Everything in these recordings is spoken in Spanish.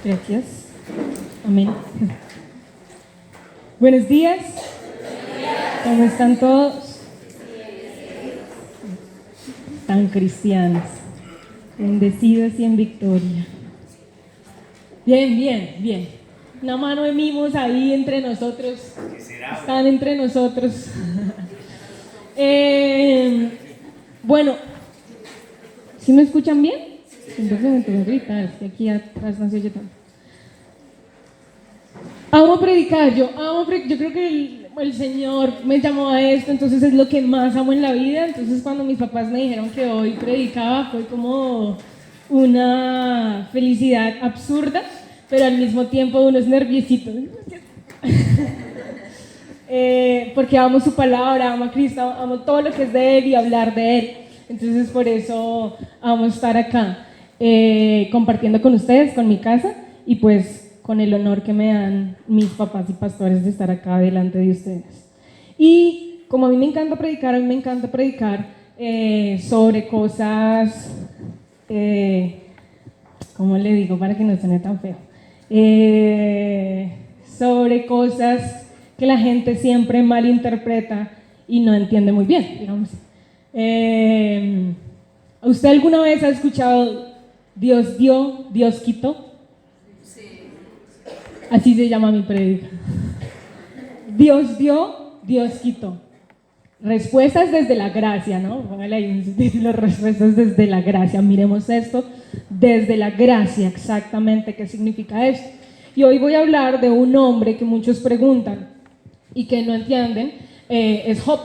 Gracias. Amén. Buenos días. ¿Cómo están todos? Tan cristianos, bendecidos y en victoria. Bien. Una mano de mimos ahí entre nosotros. Están entre nosotros. Bueno, ¿sí me escuchan bien? Entonces me tengo que gritar, es que aquí atrás no se oye tanto. Amo predicar, yo creo que el Señor me llamó a esto, entonces es lo que más amo en la vida. Entonces cuando mis papás me dijeron que hoy predicaba fue como una felicidad absurda, pero al mismo tiempo unos nerviositos. Porque amo su palabra, amo a Cristo, amo todo lo que es de Él y hablar de Él. Entonces por eso amo estar acá, compartiendo con ustedes, con mi casa, y pues con el honor que me dan mis papás y pastores de estar acá delante de ustedes. Y como a mí me encanta predicar, sobre cosas, ¿cómo le digo para que no suene tan feo? Sobre cosas que la gente siempre malinterpreta y no entiende muy bien, digamos. ¿Usted alguna vez ha escuchado Dios dio, Dios quitó? Así se llama mi predica. Dios dio, Dios quitó. Respuestas desde la gracia, ¿no? Póngale ahí un título, respuestas desde la gracia. Miremos esto desde la gracia, exactamente qué significa esto. Y hoy voy a hablar de un hombre que muchos preguntan y que no entienden, es Job.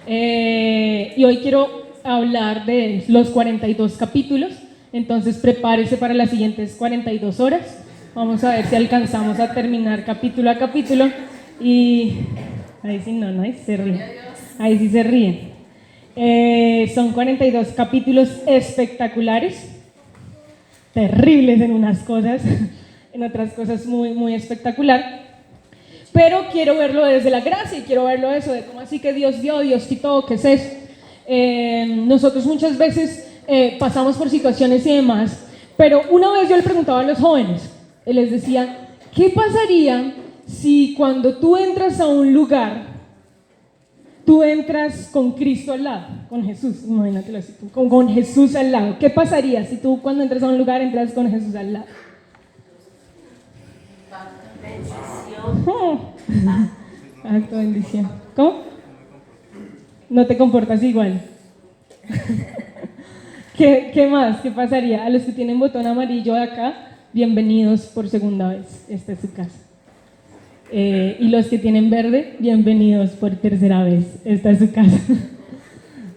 Y hoy quiero hablar de los 42 capítulos, entonces prepárese para las siguientes 42 horas. Vamos a ver si alcanzamos a terminar capítulo a capítulo. Y ahí sí ahí se ríen. Ahí sí se ríen. Son 42 capítulos espectaculares, terribles en unas cosas, en otras cosas muy espectacular. Pero quiero verlo desde la gracia y quiero verlo eso de cómo así que Dios dio, Dios quitó, ¿qué es eso? Nosotros muchas veces pasamos por situaciones y demás, pero una vez yo le preguntaba a los jóvenes, les decía, ¿qué pasaría si cuando tú entras a un lugar, tú entras con Cristo al lado, con Jesús, imagínatelo así, con Jesús al lado? ¿Qué pasaría si tú cuando entras a un lugar entras con Jesús al lado? Acto de bendición. ¿Cómo? No te comportas igual. ¿Qué más? ¿Qué pasaría? A los que tienen botón amarillo de acá, bienvenidos por segunda vez, esta es su casa. Y los que tienen verde, bienvenidos por tercera vez, esta es su casa.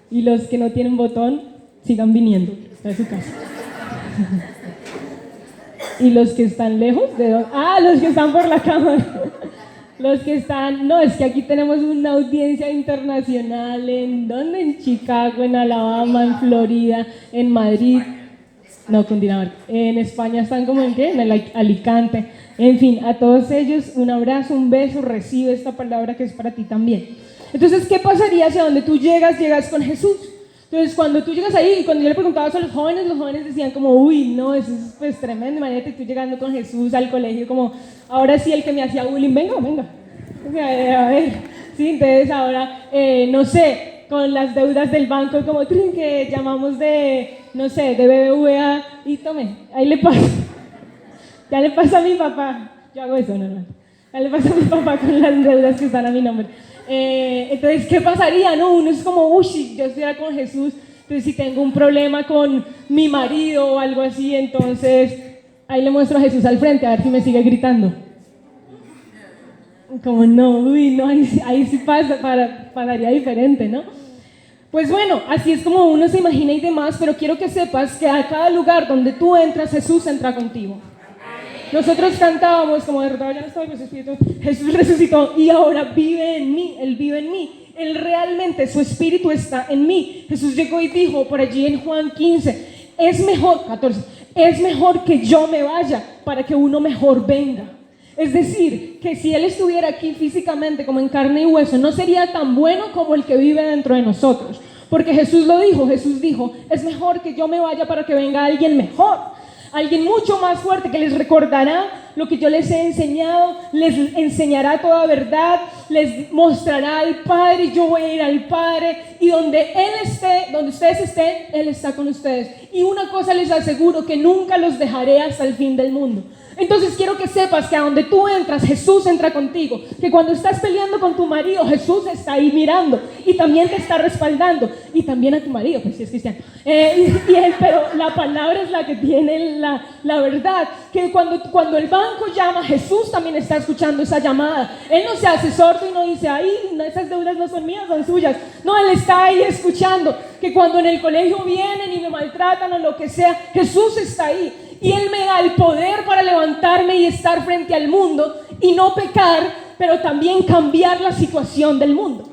Y los que no tienen botón, sigan viniendo, esta es su casa. Y los que están lejos, los que están por la cámara. Los que están, no, es que aquí tenemos una audiencia internacional, ¿en dónde? En Chicago, en Alabama, en Florida, en Madrid, no, Cundinamarca, en España están como en ¿qué? En Alicante, en fin, a todos ellos un abrazo, un beso, recibe esta palabra que es para ti también. Entonces, ¿qué pasaría si a donde tú llegas con Jesús? Entonces, cuando tú llegas ahí, cuando yo le preguntaba a los jóvenes decían como, uy, no, eso es pues tremendo, imagínate tú llegando con Jesús al colegio, como, ahora sí el que me hacía bullying, venga, o sea, a ver, sí, entonces ahora, no sé, con las deudas del banco, como que llamamos de, no sé, de BBVA, y tome, ahí le pasa, ya le pasa a mi papá, yo hago eso, normal, ya le pasa a mi papá con las deudas que están a mi nombre. Entonces, ¿qué pasaría? No, uno es como, uy, si yo estuviera con Jesús, entonces si tengo un problema con mi marido o algo así, entonces ahí le muestro a Jesús al frente, a ver si me sigue gritando. Como no, ahí sí pasaría diferente, ¿no? Pues bueno, así es como uno se imagina y demás, pero quiero que sepas que a cada lugar donde tú entras, Jesús entra contigo. Nosotros cantábamos como derrotado ya no estoy, pues Espíritu, Jesús resucitó y ahora vive en mí, Él vive en mí. Él realmente, su Espíritu está en mí. Jesús llegó y dijo por allí en Juan 15, es mejor que yo me vaya para que uno mejor venga. Es decir, que si Él estuviera aquí físicamente como en carne y hueso, no sería tan bueno como el que vive dentro de nosotros. Porque Jesús lo dijo, Jesús dijo, es mejor que yo me vaya para que venga alguien mejor. alguien mucho más fuerte que les recordará lo que yo les he enseñado, les enseñará toda verdad, les mostrará al Padre, yo voy a ir al Padre, y donde Él esté, donde ustedes estén, Él está con ustedes. Y una cosa les aseguro, que nunca los dejaré hasta el fin del mundo. Entonces quiero que sepas que a donde tú entras, Jesús entra contigo, que cuando estás peleando con tu marido, Jesús está ahí mirando y también te está respaldando, y también a tu marido, pues si es cristiano, pero la palabra es la que tiene la verdad, que cuando el banco llama, Jesús también está escuchando esa llamada. Él no se hace sordo y no dice, ay, esas deudas no son mías, son suyas. No, Él está ahí escuchando, que cuando en el colegio vienen y me maltratan o lo que sea, Jesús está ahí. Y Él me da el poder para levantarme y estar frente al mundo y no pecar, pero también cambiar la situación del mundo.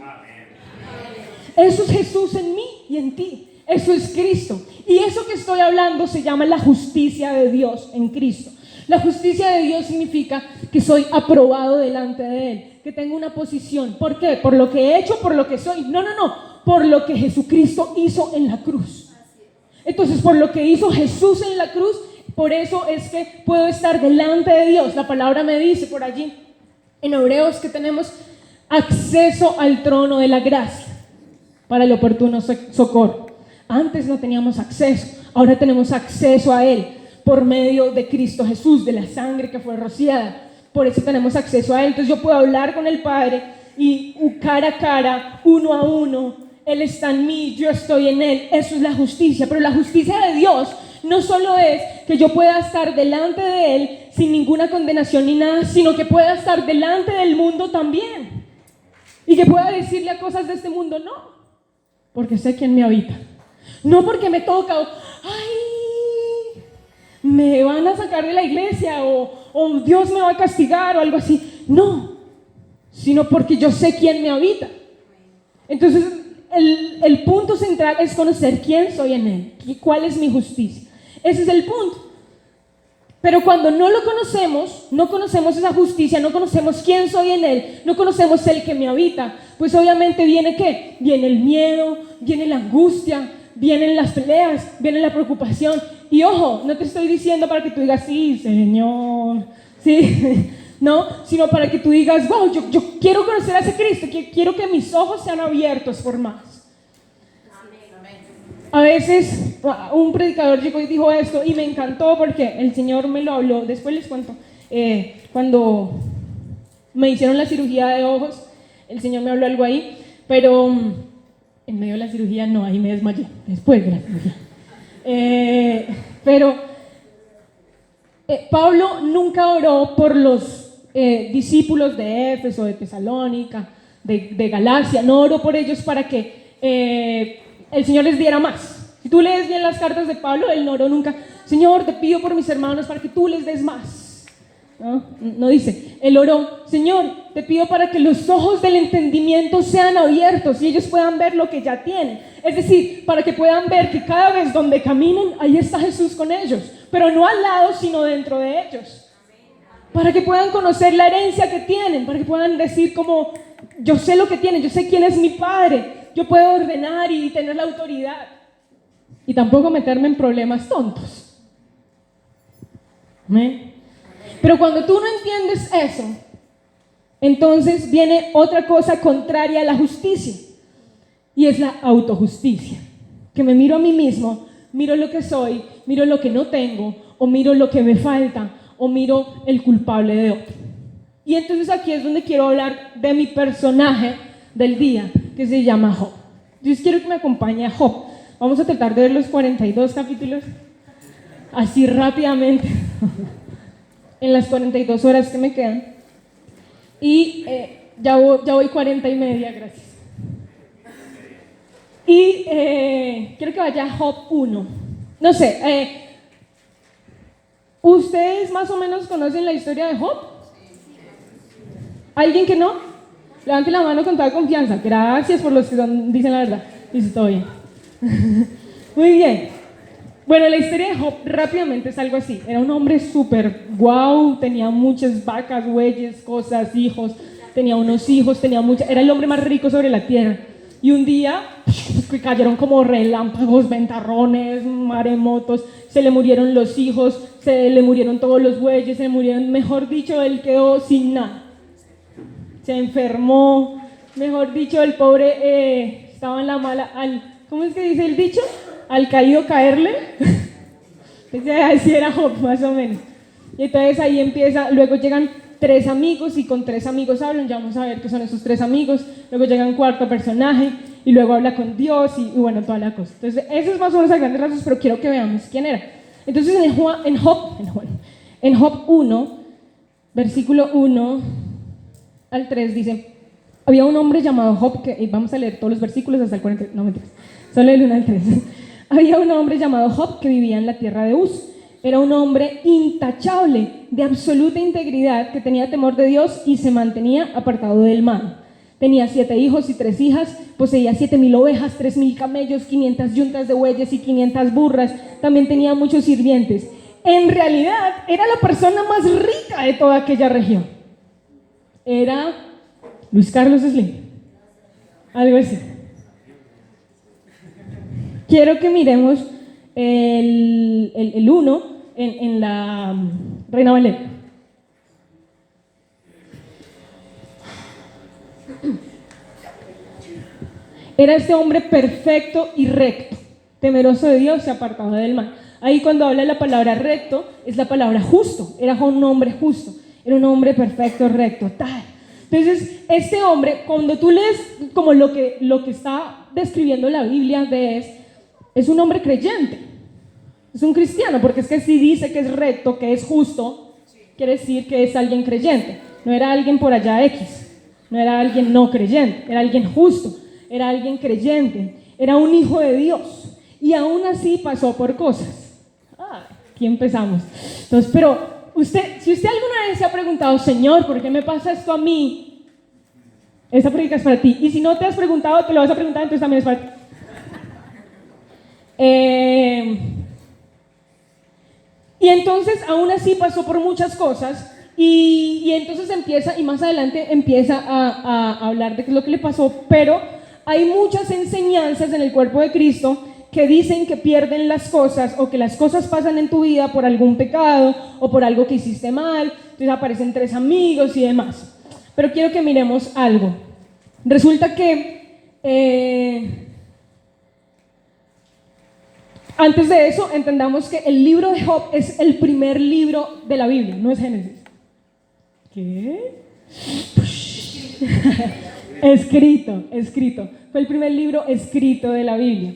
Eso es Jesús en mí y en ti. Eso es Cristo. Y eso que estoy hablando se llama la justicia de Dios en Cristo. La justicia de Dios significa que soy aprobado delante de Él, que tengo una posición. ¿Por qué? ¿Por lo que he hecho? ¿Por lo que soy? No. Por lo que Jesucristo hizo en la cruz. Entonces, por lo que hizo Jesús en la cruz, por eso es que puedo estar delante de Dios. La palabra me dice por allí en Hebreos que tenemos acceso al trono de la gracia para el oportuno socorro. Antes no teníamos acceso, ahora tenemos acceso a Él por medio de Cristo Jesús, de la sangre que fue rociada. Por eso tenemos acceso a Él. Entonces yo puedo hablar con el Padre y cara a cara, uno a uno. Él está en mí, yo estoy en Él. Eso es la justicia. Pero la justicia de Dios no solo es que yo pueda estar delante de Él sin ninguna condenación ni nada, sino que pueda estar delante del mundo también. Y que pueda decirle a cosas de este mundo, no, porque sé quién me habita. No porque me toca, ay, me van a sacar de la iglesia, o Dios me va a castigar, o algo así. No, sino porque yo sé quién me habita. Entonces, el punto central es conocer quién soy en Él y cuál es mi justicia. Ese es el punto. Pero cuando no lo conocemos, no conocemos esa justicia, no conocemos quién soy en Él, no conocemos el que me habita, pues obviamente viene ¿qué? Viene el miedo, viene la angustia, vienen las peleas, viene la preocupación. Y ojo, no te estoy diciendo para que tú digas, sí, Señor, sí, no, sino para que tú digas, wow, yo quiero conocer a ese Cristo, quiero que mis ojos sean abiertos por más. A veces un predicador llegó y dijo esto y me encantó porque el Señor me lo habló. Después les cuento, cuando me hicieron la cirugía de ojos, el Señor me habló algo ahí, pero en medio de la cirugía no, ahí me desmayé, después de la cirugía. Pablo nunca oró por los discípulos de Éfeso, de Tesalónica, de Galacia, no oró por ellos para que el Señor les diera más. Si tú lees bien las cartas de Pablo, él no oró nunca, Señor, te pido por mis hermanos para que tú les des más. No dice, él oró, Señor, te pido para que los ojos del entendimiento sean abiertos y ellos puedan ver lo que ya tienen. Es decir, para que puedan ver que cada vez donde caminen, ahí está Jesús con ellos, pero no al lado, sino dentro de ellos. Para que puedan conocer la herencia que tienen, para que puedan decir como, yo sé lo que tienen, yo sé quién es mi Padre, yo puedo ordenar y tener la autoridad. Y tampoco meterme en problemas tontos. ¿Amén? Pero cuando tú no entiendes eso, entonces viene otra cosa contraria a la justicia, y es la autojusticia. Que me miro a mí mismo, miro lo que soy, miro lo que no tengo, o miro lo que me falta, o miro el culpable de otro. Y entonces aquí es donde quiero hablar de mi personaje del día, que se llama Job. Yo quiero que me acompañe a Job. Vamos a tratar de ver los 42 capítulos así rápidamente en las 42 horas que me quedan. Y ya voy 40 y media, gracias. Y quiero que vaya a Job 1. No sé, ¿ustedes más o menos conocen la historia de Job? ¿Alguien que no? Levanten la mano con toda confianza. Gracias por los que dicen la verdad. Dice, todo bien. Muy bien. Bueno, la historia de Job rápidamente es algo así. Era un hombre súper guau, tenía muchas vacas, bueyes, cosas, hijos. Tenía unos hijos, era el hombre más rico sobre la tierra. Y un día cayeron como relámpagos, ventarrones, maremotos, se le murieron los hijos, se le murieron todos los bueyes, se le murieron, mejor dicho, él quedó sin nada. Se enfermó, mejor dicho, el pobre estaba en la mala, ¿cómo es que dice el dicho? Al caído caerle. Así era Job, más o menos. Y entonces ahí empieza, luego llegan 3 amigos y con 3 amigos hablan, ya vamos a ver qué son esos 3 amigos, luego llega un 4 personaje y luego habla con Dios y bueno, toda la cosa. Entonces eso es más o menos a grandes rasgos, pero quiero que veamos quién era. Entonces en Job 1, versículo 1 al 3 dice, había un hombre llamado Job, que vamos a leer todos los versículos hasta el 40, no mentiras, solo el 1 al 3. Había un hombre llamado Job que vivía en la tierra de Uz. Era un hombre intachable, de absoluta integridad, que tenía temor de Dios y se mantenía apartado del mal. Tenía 7 hijos y 3 hijas, poseía 7,000 ovejas, 3,000 camellos, 500 yuntas de bueyes y 500 burras. También tenía muchos sirvientes. En realidad, era la persona más rica de toda aquella región. Era Luis Carlos Slim, algo así. Quiero que miremos el 1 en la Reina Valera. Era este hombre perfecto y recto, temeroso de Dios y apartado del mal. Ahí cuando habla la palabra recto, es la palabra justo. Era un hombre justo, era un hombre perfecto, recto, tal. Entonces, este hombre, cuando tú lees como lo que está describiendo la Biblia, es un hombre creyente, es un cristiano, porque es que si dice que es recto, que es justo, quiere decir que es alguien creyente. No era alguien por allá X, no era alguien no creyente, era alguien justo, era alguien creyente, era un hijo de Dios, y aún así pasó por cosas. Aquí empezamos. Entonces, pero si usted alguna vez se ha preguntado, Señor, ¿por qué me pasa esto a mí? Esa predica es para ti. Y si no te has preguntado, te lo vas a preguntar, entonces también es para ti. Y entonces aún así pasó por muchas cosas y entonces empieza, y más adelante empieza a hablar de qué es lo que le pasó, pero hay muchas enseñanzas en el cuerpo de Cristo que dicen que pierden las cosas o que las cosas pasan en tu vida por algún pecado o por algo que hiciste mal, entonces aparecen 3 amigos y demás. Pero quiero que miremos algo. Resulta que antes de eso, entendamos que el libro de Job es el primer libro de la Biblia, no es Génesis. ¿Qué? Escrito. Fue el primer libro escrito de la Biblia.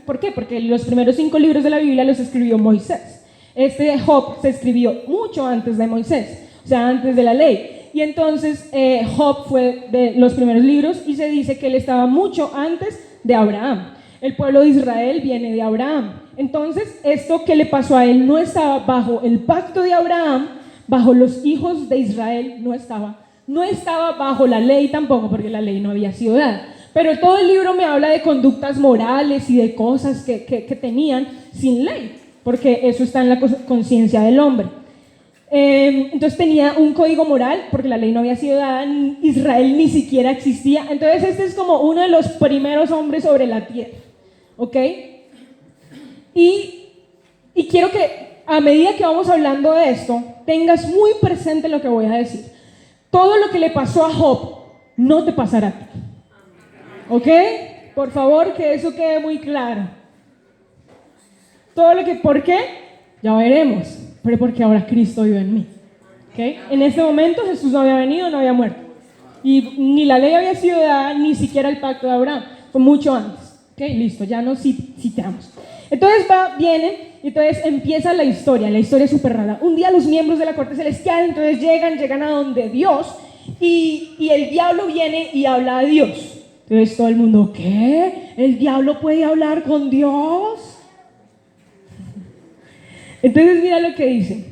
¿Por qué? Porque los primeros 5 libros de la Biblia los escribió Moisés. Este de Job se escribió mucho antes de Moisés, o sea, antes de la ley. Y entonces Job fue de los primeros libros y se dice que él estaba mucho antes de Abraham. El pueblo de Israel viene de Abraham. Entonces, esto que le pasó a él no estaba bajo el pacto de Abraham, bajo los hijos de Israel no estaba bajo la ley tampoco, porque la ley no había sido dada. Pero todo el libro me habla de conductas morales y de cosas que tenían sin ley, porque eso está en la conciencia del hombre. Entonces tenía un código moral, porque la ley no había sido dada, Israel ni siquiera existía. Entonces este es como uno de los primeros hombres sobre la tierra, ¿ok? Y quiero que a medida que vamos hablando de esto, tengas muy presente lo que voy a decir. Todo lo que le pasó a Job no te pasará a ti, ¿ok? Por favor, que eso quede muy claro. ¿Por qué? Ya veremos. Pero porque ahora Cristo vive en mí, ¿okay? En este momento Jesús no había venido, no había muerto, y ni la ley había sido dada, ni siquiera el pacto de Abraham, fue mucho antes, ¿okay? Listo, ya nos citamos. Entonces vienen, y entonces empieza la historia es súper rara. Un día los miembros de la corte celestial entonces llegan a donde Dios, y el diablo viene y habla a Dios. Entonces todo el mundo, ¿qué? ¿El diablo puede hablar con Dios? Entonces mira lo que dice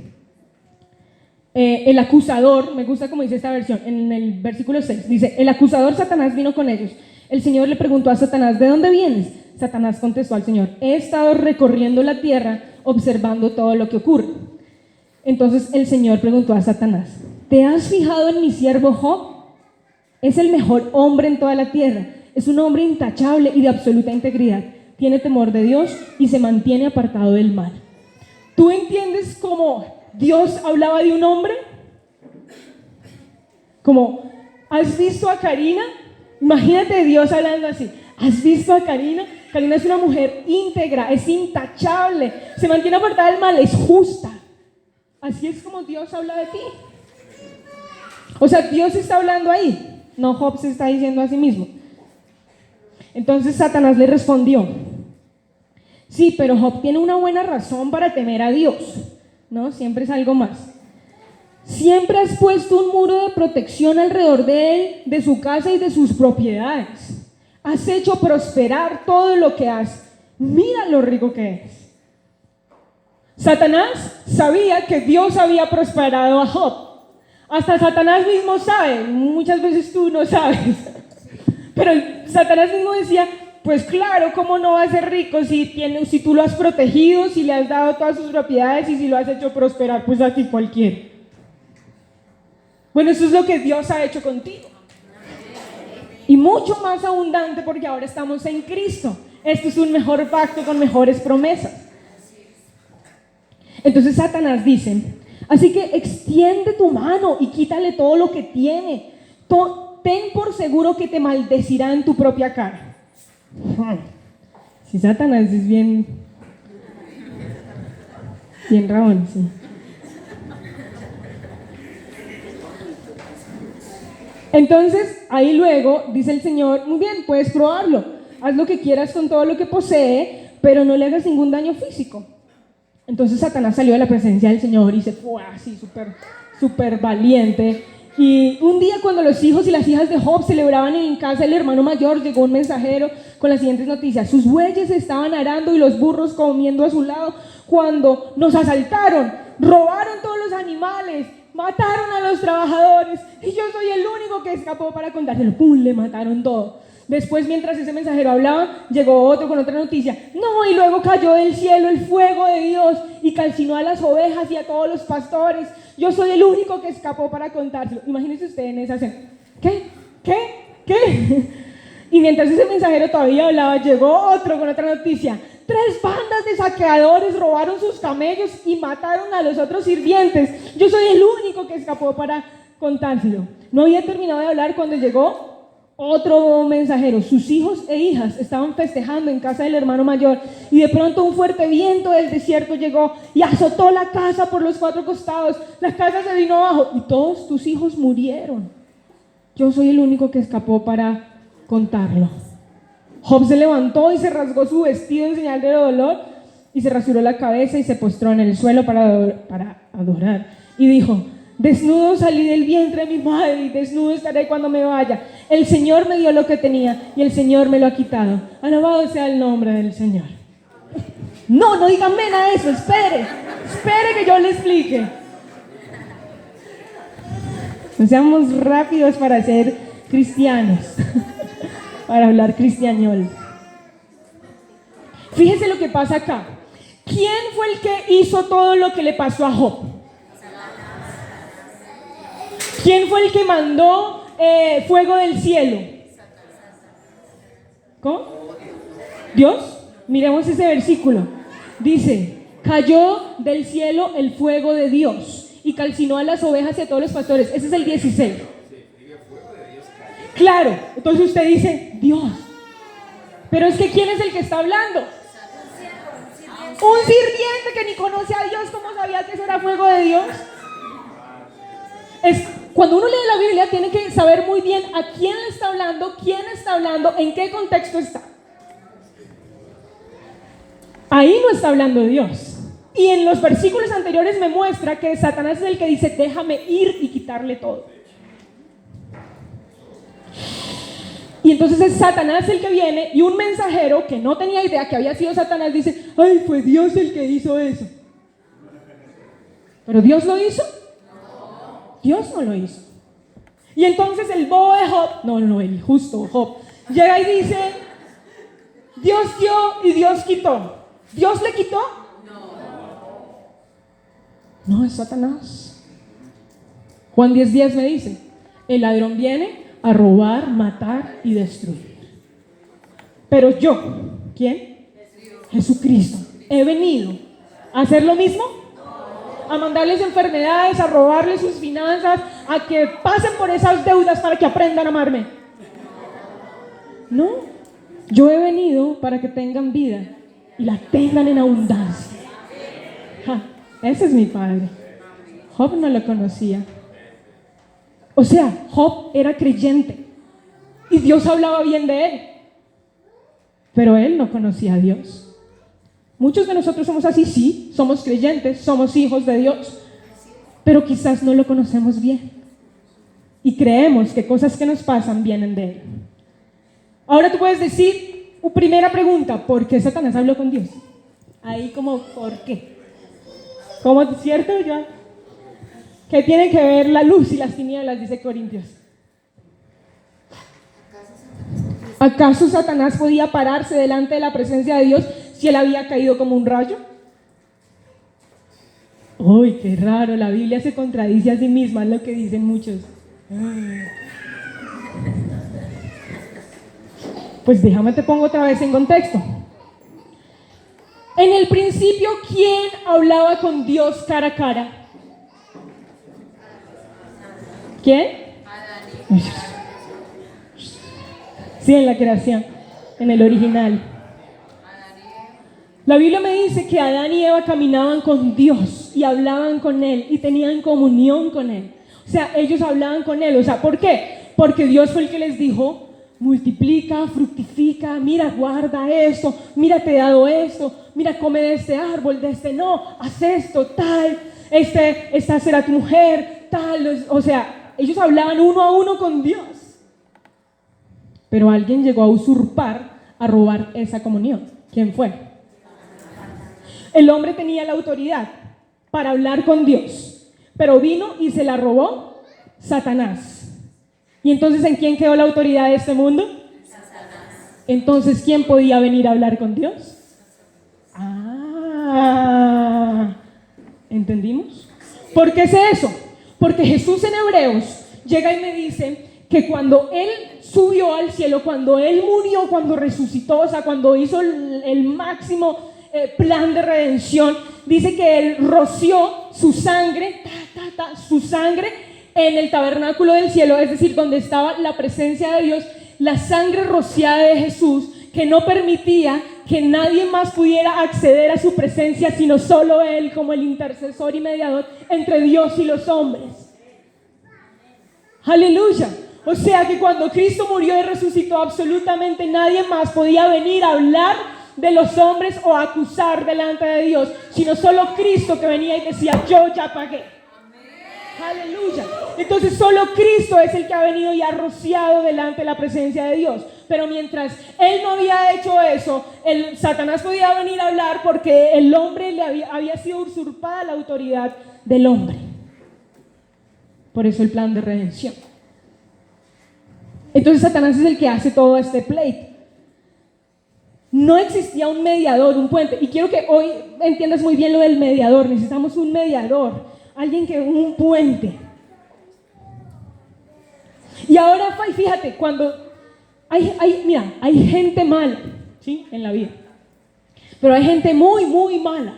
el acusador, me gusta como dice esta versión, en el versículo 6, dice, el acusador Satanás vino con ellos. El Señor le preguntó a Satanás, ¿de dónde vienes? Satanás contestó al Señor, he estado recorriendo la tierra observando todo lo que ocurre. Entonces el Señor preguntó a Satanás, ¿te has fijado en mi siervo Job? Es el mejor hombre en toda la tierra. Es un hombre intachable y de absoluta integridad. Tiene temor de Dios y se mantiene apartado del mal. ¿Tú entiendes cómo Dios hablaba de un hombre? Como, ¿has visto a Karina? Imagínate Dios hablando así. ¿Has visto a Karina? Karina es una mujer íntegra, es intachable, se mantiene apartada del mal, es justa. Así es como Dios habla de ti. O sea, Dios está hablando ahí, no Job se está diciendo a sí mismo. Entonces Satanás le respondió: sí, pero Job tiene una buena razón para temer a Dios, ¿no? Siempre es algo más. Siempre has puesto un muro de protección alrededor de él, de su casa y de sus propiedades. Has hecho prosperar todo lo que has. Mira lo rico que es. Satanás sabía que Dios había prosperado a Job. Hasta Satanás mismo sabe, muchas veces tú no sabes. Pero Satanás mismo decía, pues claro, ¿cómo no va a ser rico si tú lo has protegido, si le has dado todas sus propiedades y si lo has hecho prosperar? Pues aquí cualquiera. Bueno, eso es lo que Dios ha hecho contigo. Y mucho más abundante porque ahora estamos en Cristo. Esto es un mejor pacto con mejores promesas. Entonces Satanás dice, así que extiende tu mano y quítale todo lo que tiene. Ten por seguro que te maldecirá en tu propia cara. Si Satanás es bien rabón, sí. Entonces, ahí luego dice el Señor, muy bien, puedes probarlo, haz lo que quieras con todo lo que posee, pero no le hagas ningún daño físico. Entonces Satanás salió de la presencia del Señor y se fue así súper valiente. Y un día cuando los hijos y las hijas de Job celebraban en casa del hermano mayor, llegó un mensajero con las siguientes noticias: sus bueyes estaban arando y los burros comiendo a su lado cuando nos asaltaron, robaron todos los animales, mataron a los trabajadores y yo soy el único que escapó para contárselo. ¡Pum! Le mataron todo. Después, mientras ese mensajero hablaba, llegó otro con otra noticia. No, y luego cayó del cielo el fuego de Dios y calcinó a las ovejas y a todos los pastores. Yo soy el único que escapó para contárselo. Imagínense ustedes en esa escena. ¿Qué? Y mientras ese mensajero todavía hablaba, llegó otro con otra noticia. 3 bandas de saqueadores robaron sus camellos y mataron a los otros sirvientes. Yo soy el único que escapó para contárselo. No había terminado de hablar cuando llegó otro mensajero. Sus hijos e hijas estaban festejando en casa del hermano mayor y de pronto un fuerte viento del desierto llegó y azotó la casa por los 4 costados. La casa se vino abajo y todos tus hijos murieron. Yo soy el único que escapó para contarlo. Job se levantó y se rasgó su vestido en señal de dolor y se rasuró la cabeza y se postró en el suelo para adorar. Y dijo: desnudo salí del vientre de mi madre y desnudo estaré cuando me vaya. El Señor me dio lo que tenía y el Señor me lo ha quitado. Alabado sea el nombre del Señor. No digan amén a eso, espere que yo le explique. No seamos rápidos para ser cristianos, para hablar cristiañol. Fíjese lo que pasa acá. ¿Quién fue el que hizo todo lo que le pasó a Job? ¿Quién fue el que mandó fuego del cielo? ¿Cómo? ¿Dios? Miremos ese versículo. Dice: cayó del cielo el fuego de Dios y calcinó a las ovejas y a todos los pastores. Ese es el 16. Claro, entonces usted dice Dios. Pero es que ¿quién es el que está hablando? Un sirviente que ni conoce a Dios. ¿Cómo sabía que eso era fuego de Dios? Cuando uno lee la Biblia tiene que saber muy bien a quién le está hablando, quién está hablando, en qué contexto está. Ahí no está hablando de Dios. Y en los versículos anteriores me muestra que Satanás es el que dice: déjame ir y quitarle todo. Y entonces es Satanás el que viene y un mensajero que no tenía idea que había sido Satanás dice: ay, fue Dios el que hizo eso. ¿Pero Dios lo hizo? Dios no lo hizo. Y entonces el bobo de Job, el justo Job, llega y dice: Dios dio y Dios quitó. ¿Dios le quitó? No, es Satanás. Juan 10:10 me dice: el ladrón viene a robar, matar y destruir. Pero yo, ¿quién? Jesucristo. ¿He venido a hacer lo mismo? A mandarles enfermedades, a robarles sus finanzas, a que pasen por esas deudas para que aprendan a amarme. No, yo he venido para que tengan vida y la tengan en abundancia. Ese es mi Padre. Job no lo conocía. O sea, Job era creyente y Dios hablaba bien de él, pero él no conocía a Dios. Muchos de nosotros somos así, sí, somos creyentes, somos hijos de Dios, pero quizás no lo conocemos bien y creemos que cosas que nos pasan vienen de Él. Ahora tú puedes decir, primera pregunta, ¿por qué Satanás habló con Dios? Ahí como, ¿por qué? ¿Cómo, cierto? Ya. ¿Qué tienen que ver la luz y las tinieblas? Dice Corintios. ¿Acaso Satanás podía pararse delante de la presencia de Dios si él había caído como un rayo? ¡Uy, qué raro! La Biblia se contradice a sí misma, es lo que dicen muchos. Pues déjame te pongo otra vez en contexto. En el principio, ¿quién hablaba con Dios cara a cara? ¿Quién? Adán. Sí, en la creación, en el original. La Biblia me dice que Adán y Eva caminaban con Dios y hablaban con Él y tenían comunión con Él. O sea, ellos hablaban con Él. O sea, ¿por qué? Porque Dios fue el que les dijo, multiplica, fructifica, mira, guarda esto, mira, te he dado esto, mira, come de este árbol, de este no, haz esto, tal, esta será tu mujer, tal. O sea, ellos hablaban uno a uno con Dios. Pero alguien llegó a usurpar, a robar esa comunión. ¿Quién fue? El hombre tenía la autoridad para hablar con Dios, pero vino y se la robó Satanás. ¿Y entonces en quién quedó la autoridad de este mundo? Satanás. Entonces, ¿quién podía venir a hablar con Dios? ¿Entendimos? ¿Por qué sé eso? Porque Jesús en Hebreos llega y me dice que cuando Él subió al cielo, cuando Él murió, cuando resucitó, o sea, cuando hizo el máximo plan de redención, dice que Él roció su sangre, su sangre en el tabernáculo del cielo, es decir, donde estaba la presencia de Dios, la sangre rociada de Jesús, que no permitía que nadie más pudiera acceder a su presencia, sino solo Él como el intercesor y mediador entre Dios y los hombres. ¡Aleluya! O sea que cuando Cristo murió y resucitó, absolutamente nadie más podía venir a hablar de los hombres o acusar delante de Dios, sino solo Cristo, que venía y decía, yo ya pagué. Aleluya. Entonces solo Cristo es el que ha venido y ha rociado delante de la presencia de Dios. Pero mientras Él no había hecho eso, Satanás podía venir a hablar porque el hombre había sido usurpada la autoridad del hombre. Por eso el plan de redención. Entonces Satanás es el que hace todo este pleito. No existía un mediador, un puente. Y quiero que hoy entiendas muy bien lo del mediador. Necesitamos un mediador, alguien que un puente. Y ahora, fíjate, cuando hay gente mala, ¿sí? En la vida. Pero hay gente muy, muy mala.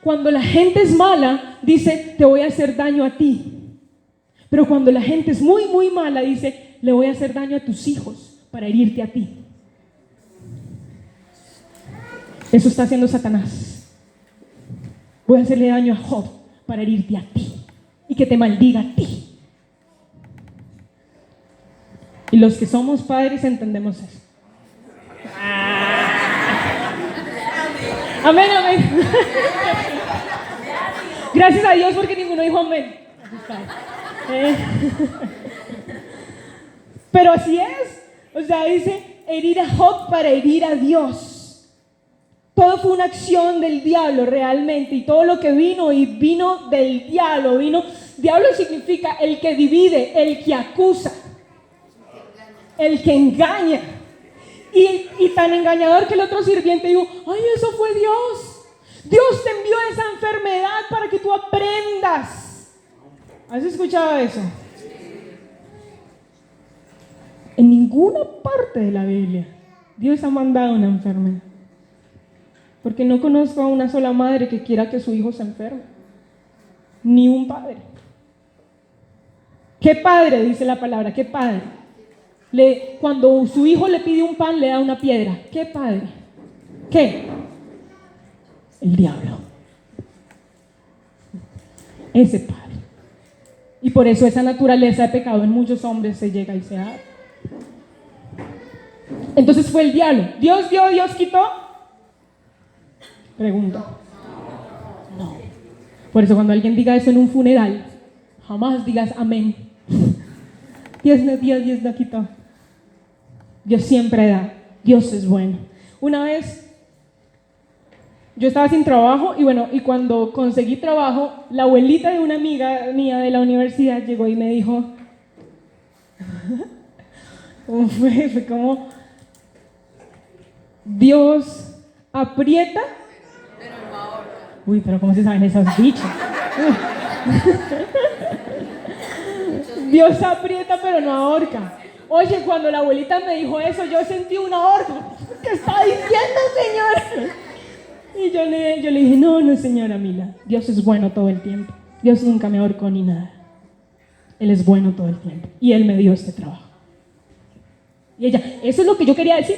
Cuando la gente es mala, dice, te voy a hacer daño a ti. Pero cuando la gente es muy, muy mala, dice, le voy a hacer daño a tus hijos para herirte a ti. Eso está haciendo Satanás. Voy a hacerle daño a Job para herirte a ti y que te maldiga a ti. Y los que somos padres entendemos eso. Amén, amén. Gracias a Dios porque ninguno dijo amén. Pero así es. O sea, dice herir a Job para herir a Dios. Todo fue una acción del diablo realmente, y todo lo que vino del diablo. Diablo significa el que divide, el que acusa, el que engaña. Y tan engañador que el otro sirviente dijo, ay, eso fue Dios. Dios te envió esa enfermedad para que tú aprendas. ¿Has escuchado eso? En ninguna parte de la Biblia Dios ha mandado una enfermedad. Porque no conozco a una sola madre que quiera que su hijo se enferme. Ni un padre. ¿Qué padre? Dice la palabra, ¿qué padre? Cuando su hijo le pide un pan, le da una piedra. ¿Qué padre? ¿Qué? El diablo. Ese padre. Y por eso esa naturaleza de pecado en muchos hombres se llega y se abre. Entonces fue el diablo. ¿Dios dio, Dios quitó? Pregunta. No. Por eso cuando alguien diga eso en un funeral, jamás digas amén. Dios no dio, Dios no quitó. Dios siempre da. Dios es bueno. Una vez yo estaba sin trabajo y cuando conseguí trabajo, la abuelita de una amiga mía de la universidad llegó y me dijo, ¿cómo fue? Fue como, Dios aprieta, pero no ahorca. Uy, pero ¿cómo se saben esas bichas? Dios aprieta, pero no ahorca. Oye, cuando la abuelita me dijo eso, yo sentí una ahorca. ¿Qué está diciendo, señor? Y yo le dije, no, señora Mila, Dios es bueno todo el tiempo. Dios nunca me ahorcó ni nada. Él es bueno todo el tiempo. Y Él me dio este trabajo. Y ella, eso es lo que yo quería decir.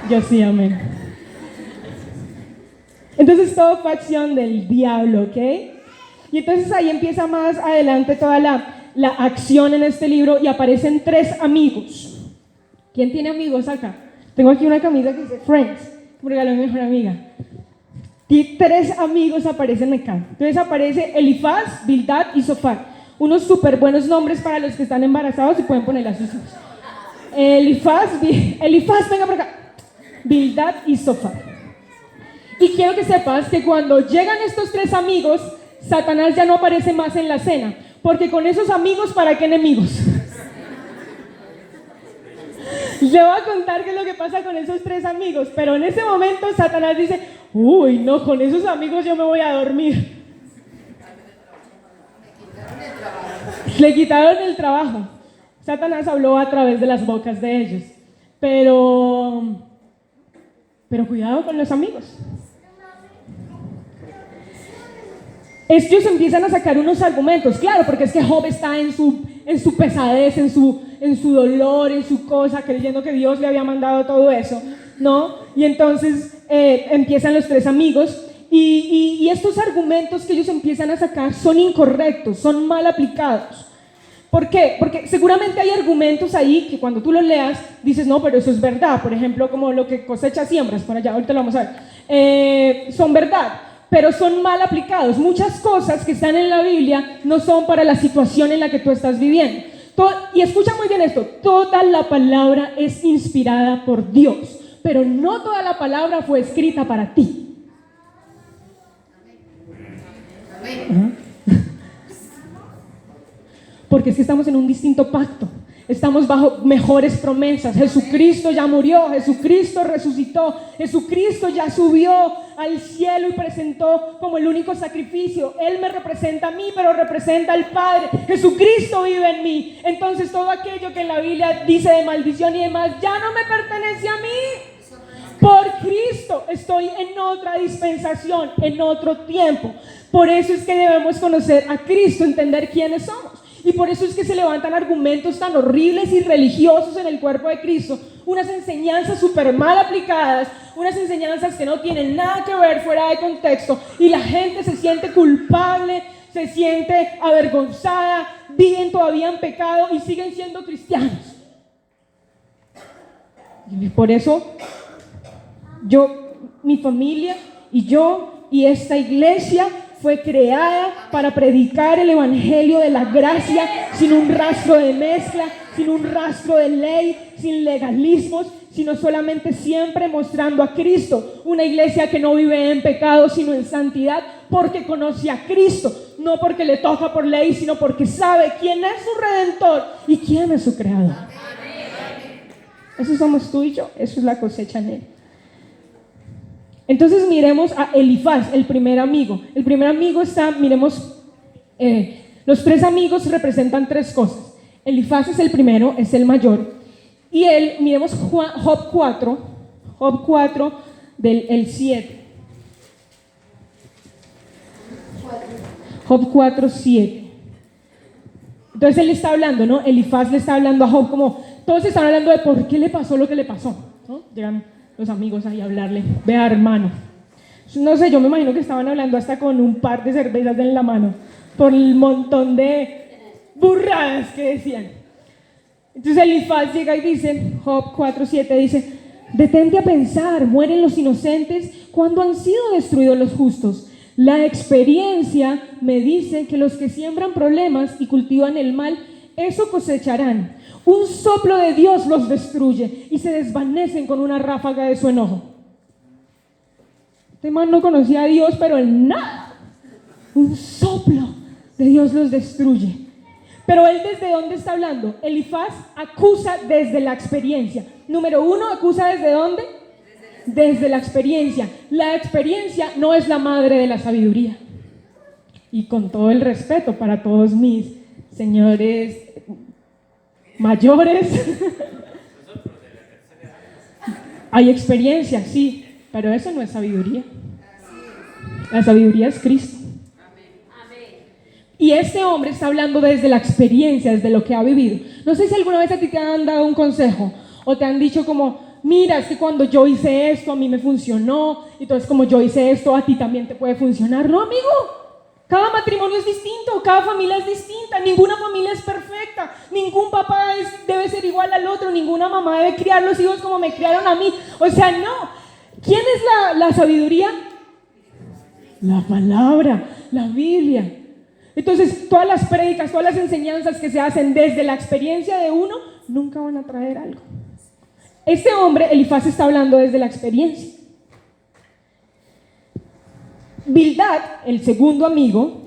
Yo sí, amén. Entonces todo fue acción del diablo, ¿ok? Y entonces ahí empieza más adelante toda la acción en este libro y aparecen 3 amigos. ¿Quién tiene amigos acá? Tengo aquí una camisa que dice Friends. Me regaló mi mejor amiga. Y 3 amigos aparecen acá. Entonces aparece Elifaz, Bildad y Zofar. Unos súper buenos nombres para los que están embarazados y pueden ponerle a sus hijos. Elifaz, venga por acá. Bildad y Zofar. Y quiero que sepas que cuando llegan estos 3 amigos, Satanás ya no aparece más en la cena. Porque con esos amigos, ¿para qué enemigos? Le voy a contar qué es lo que pasa con esos 3 amigos, pero en ese momento Satanás dice, uy, no, con esos amigos yo me voy a dormir. Le quitaron el trabajo. Satanás habló a través de las bocas de ellos, pero cuidado con los amigos. Ellos empiezan a sacar unos argumentos, claro, porque es que Job está en su pesadez, en su dolor, en su cosa, creyendo que Dios le había mandado todo eso, ¿no? Y entonces empiezan los 3 amigos y estos argumentos que ellos empiezan a sacar son incorrectos, son mal aplicados. ¿Por qué? Porque seguramente hay argumentos ahí que cuando tú los leas dices, no, pero eso es verdad. Por ejemplo, como lo que cosecha siembras, por allá, ahorita lo vamos a ver. Son verdad, pero son mal aplicados. Muchas cosas que están en la Biblia no son para la situación en la que tú estás viviendo. Y escucha muy bien esto, toda la palabra es inspirada por Dios, pero no toda la palabra fue escrita para ti. Amén. Porque es que estamos en un distinto pacto. Estamos bajo mejores promesas. Jesucristo ya murió, Jesucristo resucitó, Jesucristo ya subió al cielo y presentó como el único sacrificio. Él me representa a mí, pero representa al Padre. Jesucristo vive en mí. Entonces todo aquello que en la Biblia dice de maldición y demás, ya no me pertenece a mí. Por Cristo estoy en otra dispensación, en otro tiempo. Por eso es que debemos conocer a Cristo, entender quiénes somos. Y por eso es que se levantan argumentos tan horribles y religiosos en el cuerpo de Cristo, unas enseñanzas súper mal aplicadas, unas enseñanzas que no tienen nada que ver, fuera de contexto, y la gente se siente culpable, se siente avergonzada, viven todavía en pecado y siguen siendo cristianos. Y por eso mi familia y esta iglesia fue creada para predicar el evangelio de la gracia sin un rastro de mezcla, sin un rastro de ley, sin legalismos, sino solamente siempre mostrando a Cristo. Una iglesia que no vive en pecado, sino en santidad, porque conoce a Cristo, no porque le toca por ley, sino porque sabe quién es su Redentor y quién es su Creador. Eso somos tú y yo, eso es la cosecha en él. Entonces miremos a Elifaz, el primer amigo. El primer amigo los 3 amigos representan 3 cosas. Elifaz es el primero, es el mayor. Y miremos Job 4 del 7. Job 4, 7. Entonces él está hablando, ¿no? Elifaz le está hablando a Job, como todos están hablando de por qué le pasó lo que le pasó, ¿no? Llegan los amigos ahí a hablarle, vea hermano. No sé, yo me imagino que estaban hablando hasta con un par de cervezas en la mano, por el montón de burradas que decían. Entonces Elifaz llega y dice, Job 4:7 dice, detente a pensar, mueren los inocentes cuando han sido destruidos los justos. La experiencia me dice que los que siembran problemas y cultivan el mal, eso cosecharán. Un soplo de Dios los destruye y se desvanecen con una ráfaga de su enojo. Este man no conocía a Dios, pero en nada. Un soplo de Dios los destruye. Pero él, ¿desde dónde está hablando? Elifaz acusa desde la experiencia. Número 1, acusa ¿desde dónde? Desde la experiencia. La experiencia no es la madre de la sabiduría. Y con todo el respeto para todos mis señores mayores, hay experiencia, sí, pero eso no es sabiduría. La sabiduría es Cristo. Y este hombre está hablando desde la experiencia, desde lo que ha vivido. No sé si alguna vez a ti te han dado un consejo o te han dicho como, mira, es que cuando yo hice esto a mí me funcionó, entonces como yo hice esto a ti también te puede funcionar. No, amigo, cada matrimonio es distinto, cada familia es distinta, ninguna familia es perfecta, ningún papá debe ser igual al otro, ninguna mamá debe criar los hijos como me criaron a mí. O sea, no. ¿Quién es la sabiduría? La palabra, la Biblia. Entonces, todas las prédicas, todas las enseñanzas que se hacen desde la experiencia de uno, nunca van a traer algo. Este hombre, Elifaz, está hablando desde la experiencia. Bildad, el segundo amigo,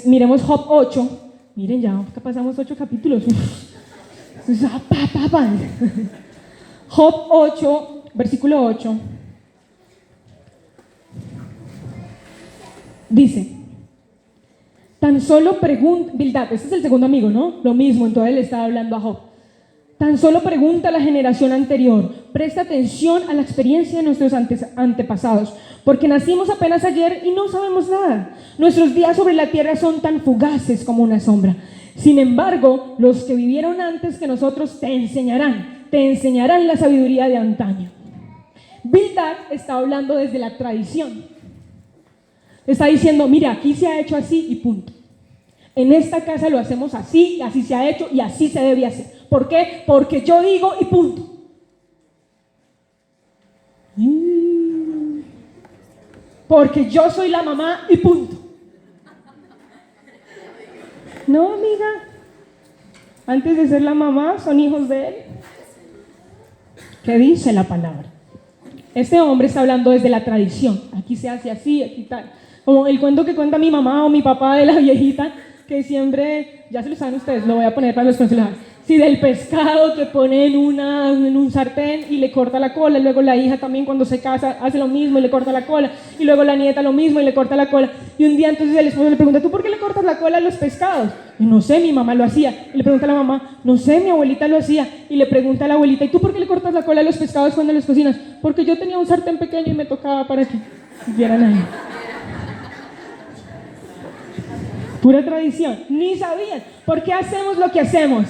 miremos Job 8. Miren, ya pasamos 8 capítulos. Job 8, versículo 8. Dice, tan solo pregunta, Bildad, este es el segundo amigo, ¿no? Lo mismo, entonces le estaba hablando a Job. Tan solo pregunta a la generación anterior, presta atención a la experiencia de nuestros antepasados, porque nacimos apenas ayer y no sabemos nada. Nuestros días sobre la tierra son tan fugaces como una sombra. Sin embargo, los que vivieron antes que nosotros te enseñarán la sabiduría de antaño. Bildad está hablando desde la tradición. Está diciendo, mira, aquí se ha hecho así y punto. En esta casa lo hacemos así, y así se ha hecho y así se debe hacer. ¿Por qué? Porque yo digo y punto. Porque yo soy la mamá y punto. No, amiga. Antes de ser la mamá, son hijos de él. ¿Qué dice la palabra? Este hombre está hablando desde la tradición. Aquí se hace así, aquí tal. Como el cuento que cuenta mi mamá o mi papá de la viejita, que siempre, ya se lo saben ustedes, lo voy a poner para los consulados. Sí, del pescado que pone en un sartén y le corta la cola, y luego la hija también cuando se casa hace lo mismo y le corta la cola, y luego la nieta lo mismo y le corta la cola. Y un día entonces el esposo le pregunta, ¿tú por qué le cortas la cola a los pescados? Y no sé, mi mamá lo hacía. Y le pregunta a la mamá, no sé, mi abuelita lo hacía. Y le pregunta a la abuelita, ¿y tú por qué le cortas la cola a los pescados cuando los cocinas? Porque yo tenía un sartén pequeño y me tocaba para que vieran ahí. Pura tradición, ni sabían. ¿Por qué hacemos lo que hacemos?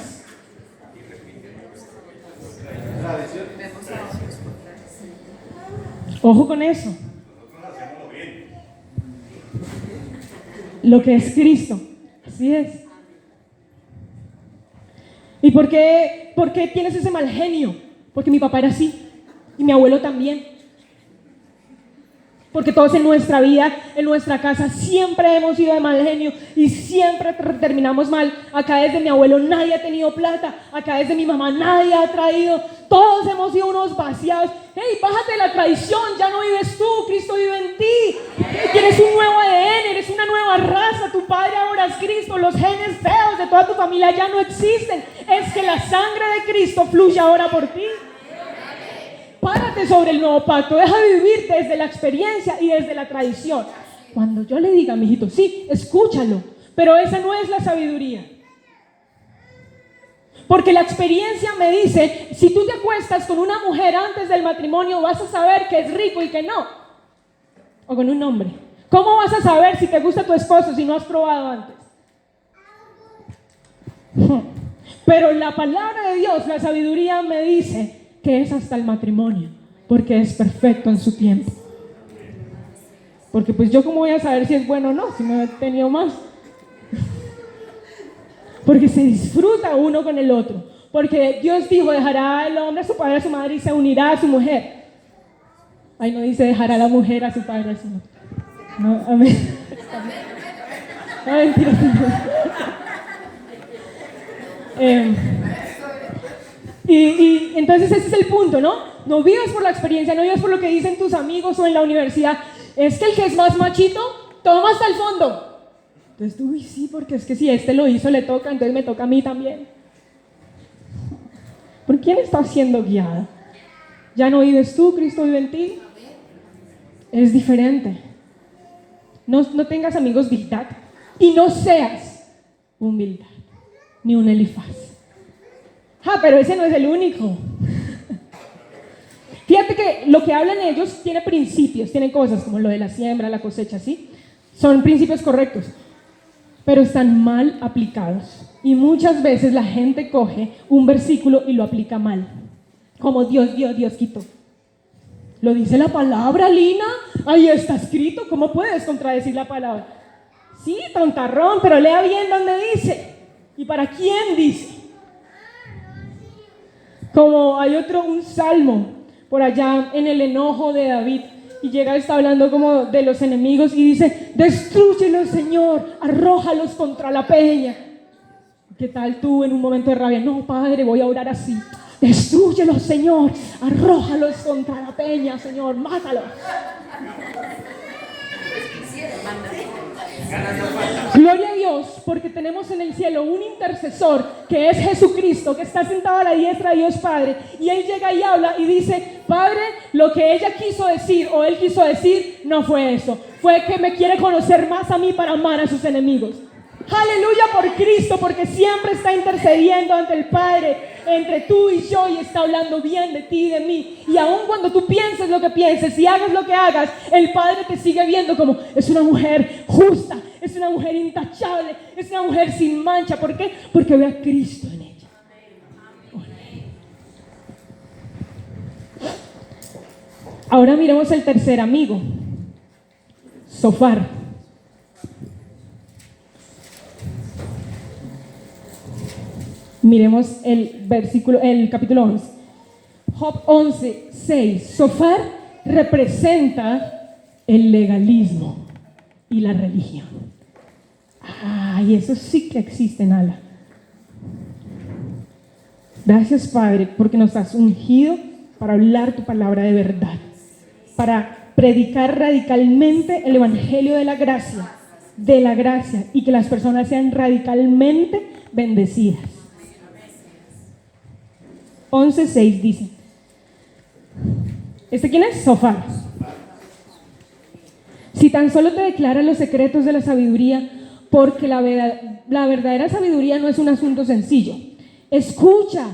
Ojo con eso. Lo que es Cristo, así es. ¿Y por qué tienes ese mal genio? Porque mi papá era así y mi abuelo también. Porque todos en nuestra vida, en nuestra casa, siempre hemos sido de mal genio y siempre terminamos mal. Acá desde mi abuelo nadie ha tenido plata, acá desde mi mamá nadie ha traído. Todos hemos sido unos vaciados. Hey, bájate de la tradición, ya no vives tú, Cristo vive en ti. Tienes un nuevo ADN, eres una nueva raza, tu padre ahora es Cristo. Los genes feos de toda tu familia ya no existen. Es que la sangre de Cristo fluye ahora por ti. Párate sobre el nuevo pacto, deja de vivir desde la experiencia y desde la tradición. Cuando yo le diga, mijito, sí, escúchalo, pero esa no es la sabiduría. Porque la experiencia me dice, si tú te acuestas con una mujer antes del matrimonio, vas a saber que es rico y que no. O con un hombre. ¿Cómo vas a saber si te gusta tu esposo si no has probado antes? Pero la palabra de Dios, la sabiduría me dice que es hasta el matrimonio, porque es perfecto en su tiempo. Porque pues yo cómo voy a saber si es bueno o no, si no he tenido más. Porque se disfruta uno con el otro. Porque Dios dijo, dejará el hombre a su padre, a su madre y se unirá a su mujer. Ahí no dice dejará la mujer a su padre, a su madre. No, amén. No, mentira. Y entonces ese es el punto, ¿no? No vivas por la experiencia, no vivas por lo que dicen tus amigos o en la universidad. Es que el que es más machito, toma hasta el fondo. Entonces tú, uy, sí, porque es que si este lo hizo, le toca, entonces me toca a mí también. ¿Por quién estás siendo guiada? Ya no vives tú, Cristo vive en ti. Es diferente. No tengas amigos Bildad y no seas un Bildad, ni un Elifaz. Pero ese no es el único. Fíjate que lo que hablan ellos tiene principios, tiene cosas como lo de la siembra, la cosecha, ¿sí? Son principios correctos, pero están mal aplicados. Y muchas veces la gente coge un versículo y lo aplica mal. Como Dios quitó. Lo dice la palabra, Lina. Ahí está escrito. ¿Cómo puedes contradecir la palabra? Sí, tontarrón, pero lea bien donde dice. ¿Y para quién dice? Como hay un salmo por allá en el enojo de David. Y llega, está hablando como de los enemigos y dice, destrúyelos, Señor, arrójalos contra la peña. ¿Qué tal tú en un momento de rabia? No, Padre, voy a orar así. Destrúyelos, Señor, arrójalos contra la peña, Señor, mátalos. Gloria a Dios, porque tenemos en el cielo un intercesor que es Jesucristo, que está sentado a la diestra de Dios Padre, y Él llega y habla y dice, Padre, lo que ella quiso decir o Él quiso decir no fue eso, fue que me quiere conocer más a mí para amar a sus enemigos. Aleluya por Cristo, porque siempre está intercediendo ante el Padre, entre tú y yo, y está hablando bien de ti y de mí. Y aun cuando tú pienses lo que pienses y hagas lo que hagas, el Padre te sigue viendo como es una mujer justa, es una mujer intachable, es una mujer sin mancha. ¿Por qué? Porque ve a Cristo en ella. Ahora miremos el tercer amigo, Zofar. Miremos el capítulo 11. Job 11:6. Zofar representa el legalismo y la religión. Y eso sí que existe en Ala. Gracias, Padre, porque nos has ungido para hablar tu palabra de verdad, para predicar radicalmente el evangelio de la gracia, y que las personas sean radicalmente bendecidas. 11:6 dice, ¿quién es? Zofar. Si tan solo te declara los secretos de la sabiduría, porque la verdadera sabiduría no es un asunto sencillo. Escucha,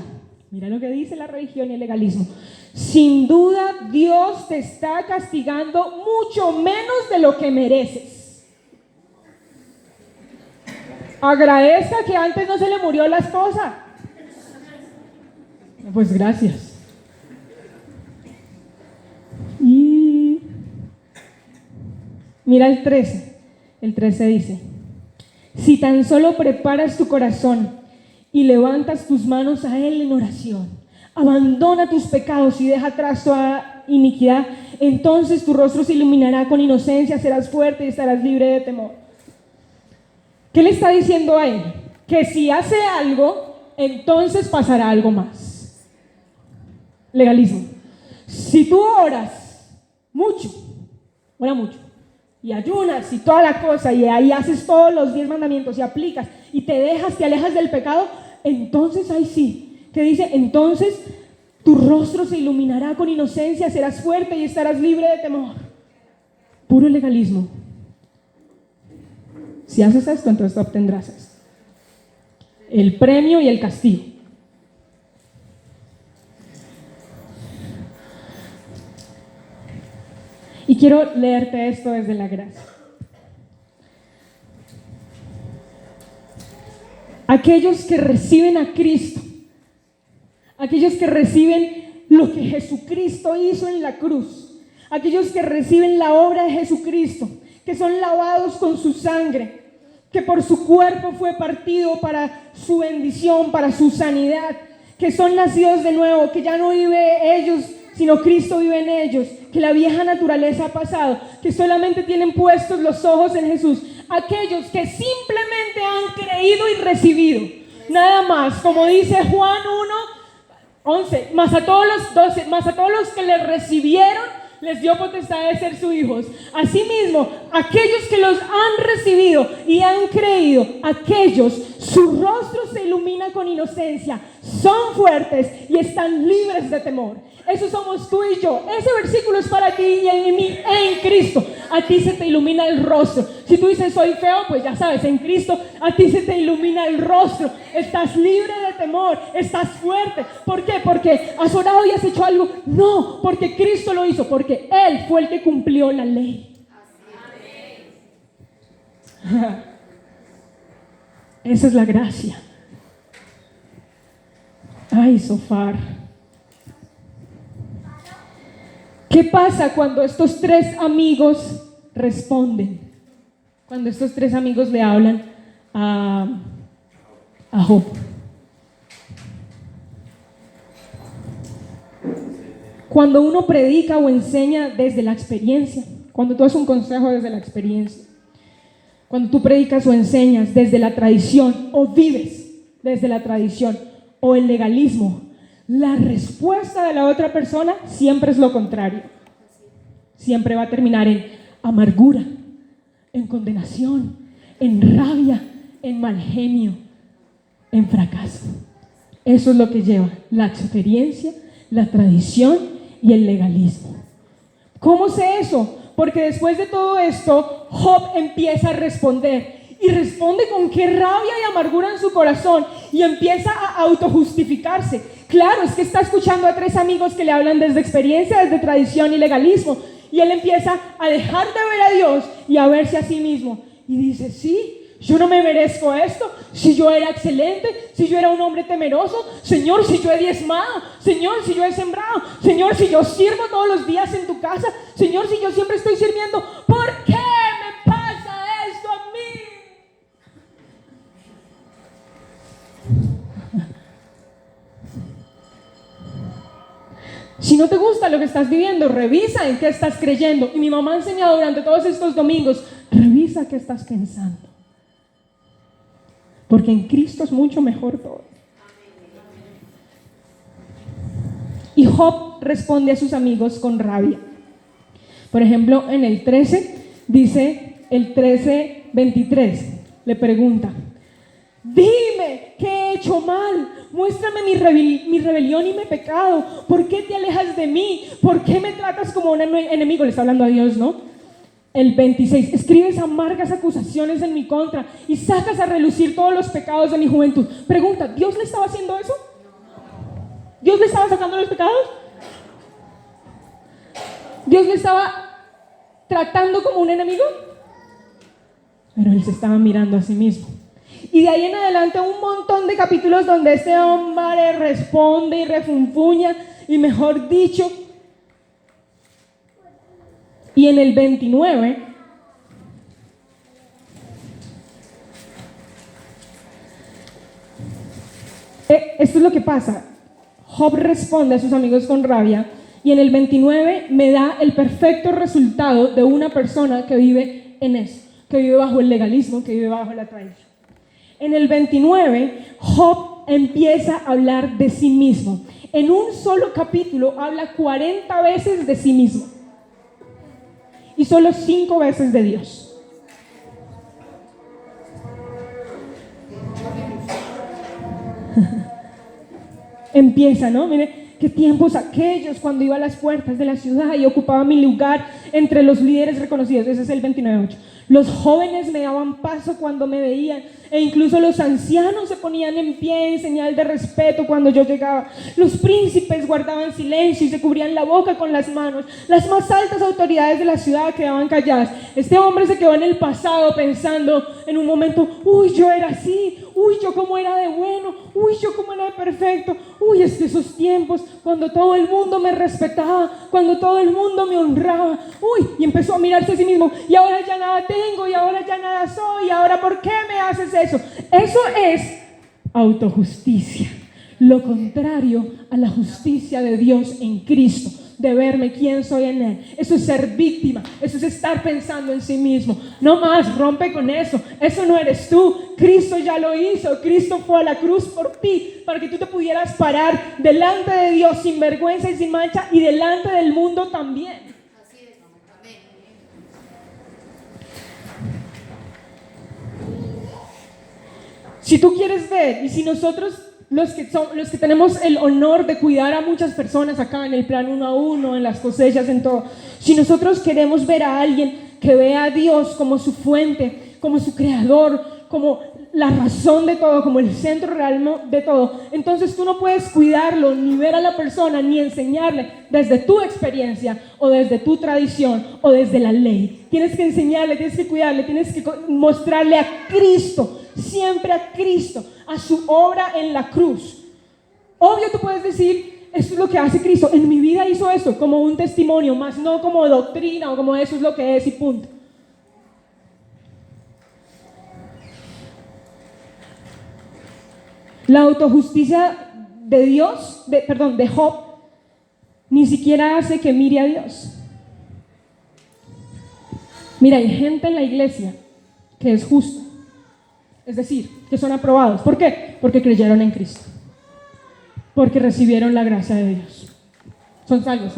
mira lo que dice la religión y el legalismo. Sin duda Dios te está castigando mucho menos de lo que mereces. Agradezca que antes no se le murió la esposa. Pues gracias. Y mira el 13. El 13 dice, si tan solo preparas tu corazón y levantas tus manos a Él en oración, abandona tus pecados y deja atrás toda iniquidad, entonces tu rostro se iluminará con inocencia, serás fuerte y estarás libre de temor. ¿Qué le está diciendo a él? Que si hace algo, entonces pasará algo más. Legalismo. Si tú oras mucho, y ayunas y toda la cosa, y ahí haces todos los 10 mandamientos y aplicas y te alejas del pecado, entonces ahí sí, que dice, entonces tu rostro se iluminará con inocencia, serás fuerte y estarás libre de temor. Puro legalismo. Si haces esto, entonces tú obtendrás esto. El premio y el castigo. Y quiero leerte esto desde la gracia. Aquellos que reciben a Cristo, aquellos que reciben lo que Jesucristo hizo en la cruz, aquellos que reciben la obra de Jesucristo, que son lavados con su sangre, que por su cuerpo fue partido para su bendición, para su sanidad, que son nacidos de nuevo, que ya no vive ellos, sino Cristo vive en ellos, que la vieja naturaleza ha pasado, que solamente tienen puestos los ojos en Jesús, aquellos que simplemente han creído y recibido, nada más, como dice Juan 1:11, más a todos los que le recibieron, les dio potestad de ser sus hijos. Asimismo, aquellos que los han recibido y han creído, aquellos, su rostro se ilumina con inocencia, son fuertes y están libres de temor. Eso somos tú y yo. Ese versículo es para ti y en mí, en Cristo. A ti se te ilumina el rostro. Si tú dices soy feo, pues ya sabes, en Cristo a ti se te ilumina el rostro. Estás libre de temor, estás fuerte. ¿Por qué? Porque has orado y has hecho algo. No, porque Cristo lo hizo, porque Él fue el que cumplió la ley. Esa es la gracia. Ay, Sofar. ¿Qué pasa cuando estos tres amigos responden? Cuando estos tres amigos le hablan a Job. Cuando uno predica o enseña desde la experiencia, cuando tú das un consejo desde la experiencia, cuando tú predicas o enseñas desde la tradición o vives desde la tradición o el legalismo, la respuesta de la otra persona siempre es lo contrario. Siempre va a terminar en amargura, en condenación, en rabia, en mal genio, en fracaso. Eso es lo que lleva la experiencia, la tradición y el legalismo. ¿Cómo sé eso? Porque después de todo esto, Job empieza a responder. Y responde con qué rabia y amargura en su corazón. Y empieza a autojustificarse. Claro, es que está escuchando a tres amigos que le hablan desde experiencia, desde tradición y legalismo. Y él empieza a dejar de ver a Dios y a verse a sí mismo. Y dice, sí, yo no me merezco esto. Si yo era excelente, si yo era un hombre temeroso, Señor, si yo he diezmado, Señor, si yo he sembrado, Señor, si yo sirvo todos los días en tu casa, Señor, si yo siempre estoy sirviendo, ¿por qué me pasa esto a mí? Si no te gusta lo que estás viviendo, revisa en qué estás creyendo. Y mi mamá ha enseñado durante todos estos domingos, revisa qué estás pensando. Porque en Cristo es mucho mejor todo. Y Job responde a sus amigos con rabia. Por ejemplo, en el 13, dice el 13:23, le pregunta, dime, ¿qué he hecho mal? Muéstrame mi rebelión y mi pecado. ¿Por qué te alejas de mí? ¿Por qué me tratas como un enemigo? Le está hablando a Dios, ¿no? El 26, escribes amargas acusaciones en mi contra y sacas a relucir todos los pecados de mi juventud. Pregunta, ¿Dios le estaba haciendo eso? ¿Dios le estaba sacando los pecados? ¿Dios le estaba tratando como un enemigo? Pero él se estaba mirando a sí mismo. Y de ahí en adelante un montón de capítulos donde este hombre responde y refunfuña, y mejor dicho, y en el 29, esto es lo que pasa. Job responde a sus amigos con rabia, y en el 29 me da el perfecto resultado de una persona que vive en eso, que vive bajo el legalismo, que vive bajo la tradición. En el 29, Job empieza a hablar de sí mismo. En un solo capítulo habla 40 veces de sí mismo. Y solo 5 veces de Dios. Empieza, ¿no? Mire, qué tiempos aquellos cuando iba a las puertas de la ciudad y ocupaba mi lugar entre los líderes reconocidos. Ese es el 29:8. Los jóvenes me daban paso cuando me veían, e incluso los ancianos se ponían en pie en señal de respeto cuando yo llegaba. Los príncipes guardaban silencio y se cubrían la boca con las manos. Las más altas autoridades de la ciudad quedaban calladas. Este hombre se quedó en el pasado pensando en un momento: uy, yo era así, uy, yo cómo era de bueno, uy, yo cómo era de perfecto, uy, es que esos tiempos cuando todo el mundo me respetaba, cuando todo el mundo me honraba, uy, y empezó a mirarse a sí mismo: y ahora ya nada tengo, y ahora ya nada soy, y ahora ¿por qué me haces eso? Eso es autojusticia, lo contrario a la justicia de Dios en Cristo, de verme quién soy en Él. Eso es ser víctima, eso es estar pensando en sí mismo. No más, rompe con eso. Eso no eres tú, Cristo ya lo hizo. Cristo fue a la cruz por ti, para que tú te pudieras parar delante de Dios sin vergüenza y sin mancha, y delante del mundo también. Así es, amén. Si tú quieres ver, y si nosotros los que tenemos el honor de cuidar a muchas personas acá en el plan 1 a 1, en las cosechas, en todo, si nosotros queremos ver a alguien que vea a Dios como su fuente, como su creador, como la razón de todo, como el centro real de todo, entonces tú no puedes cuidarlo, ni ver a la persona, ni enseñarle desde tu experiencia, o desde tu tradición, o desde la ley. Tienes que enseñarle, tienes que cuidarle, tienes que mostrarle a Cristo, siempre a Cristo, a su obra en la cruz. Obvio, tú puedes decir: esto es lo que hace Cristo, en mi vida hizo esto, como un testimonio, más no como doctrina o como eso es lo que es y punto. La autojusticia de Dios, de Job, ni siquiera hace que mire a Dios. Mira, hay gente en la iglesia que es justa, es decir, que son aprobados. ¿Por qué? Porque creyeron en Cristo, porque recibieron la gracia de Dios. Son salvos,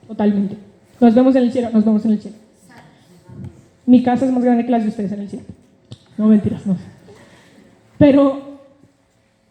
totalmente. Nos vemos en el cielo, nos vemos en el cielo. Mi casa es más grande que las de ustedes en el cielo. No, mentiras, no. Pero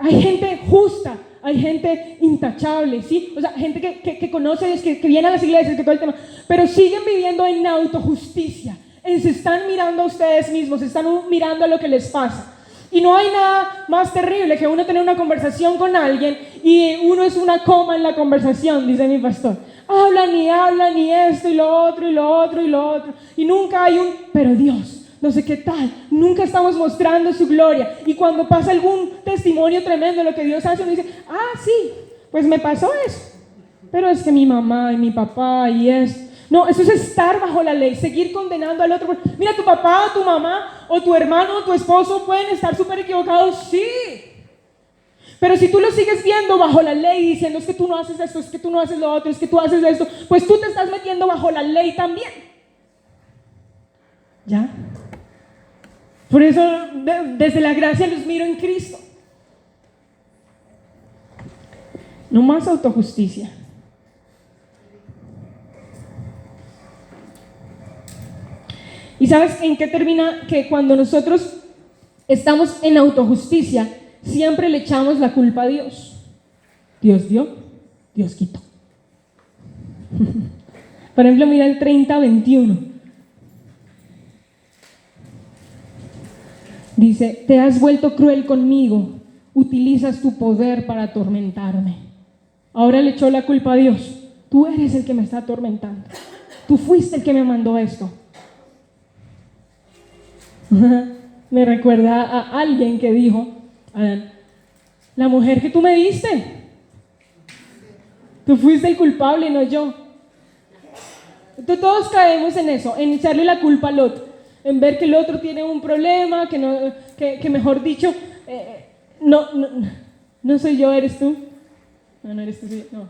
hay gente justa, hay gente intachable, ¿sí? O sea, gente que conoce a Dios, que viene a las iglesias, que todo el tema, pero siguen viviendo en autojusticia. Se están mirando a ustedes mismos, se están mirando a lo que les pasa. Y no hay nada más terrible que uno tener una conversación con alguien y uno es una coma en la conversación, dice mi pastor. Hablan y esto y lo otro y lo otro y lo otro. Y nunca hay pero Dios, no sé qué tal, nunca estamos mostrando su gloria. Y cuando pasa algún testimonio tremendo de lo que Dios hace, uno dice: sí, pues me pasó eso, pero es que mi mamá y mi papá y esto. No, eso es estar bajo la ley, seguir condenando al otro. Mira, tu papá o tu mamá o tu hermano o tu esposo pueden estar súper equivocados, sí. Pero si tú lo sigues viendo bajo la ley, diciendo: es que tú no haces esto, es que tú no haces lo otro, es que tú haces esto, pues tú te estás metiendo bajo la ley también. ¿Ya? Por eso, desde la gracia los miro en Cristo. No más autojusticia. ¿Y sabes en qué termina? Que cuando nosotros estamos en autojusticia, siempre le echamos la culpa a Dios. Dios dio, Dios quitó. Por ejemplo, mira el 30:21. Dice: te has vuelto cruel conmigo, utilizas tu poder para atormentarme. Ahora le echó la culpa a Dios. Tú eres el que me está atormentando. Tú fuiste el que me mandó esto. Me recuerda a alguien que dijo: Adán, la mujer que tú me diste, tú fuiste el culpable, no yo. Todos caemos en eso, en echarle la culpa al otro, en ver que el otro tiene un problema, que mejor dicho, no soy yo, eres tú. No eres tú, sí, no.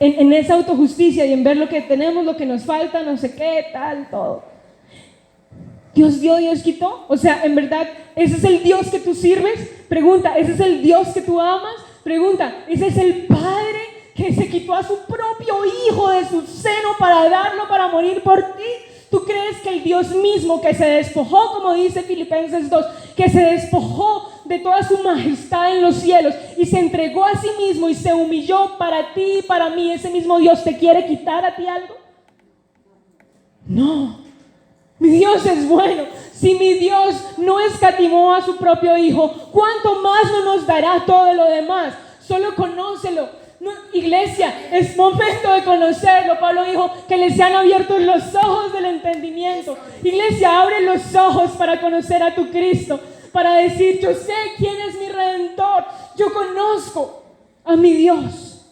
En esa autojusticia y en ver lo que tenemos, lo que nos falta, no sé qué, tal, todo. Dios dio, Dios quitó. O sea, en verdad, ¿ese es el Dios que tú sirves? Pregunta, ¿ese es el Dios que tú amas? Pregunta, ¿ese es el Padre que se quitó a su propio Hijo de su seno para darlo, para morir por ti? ¿Tú crees que el Dios mismo que se despojó, como dice Filipenses 2, que se despojó de toda su majestad en los cielos y se entregó a sí mismo y se humilló para ti y para mí, ese mismo Dios te quiere quitar a ti algo? No. Mi Dios es bueno. Si mi Dios no escatimó a su propio Hijo, ¿cuánto más no nos dará todo lo demás? Solo conócelo. No, iglesia, es momento de conocerlo. Pablo dijo que les sean abiertos los ojos del entendimiento. Iglesia, abre los ojos para conocer a tu Cristo, para decir, yo sé quién es mi Redentor, yo conozco a mi Dios.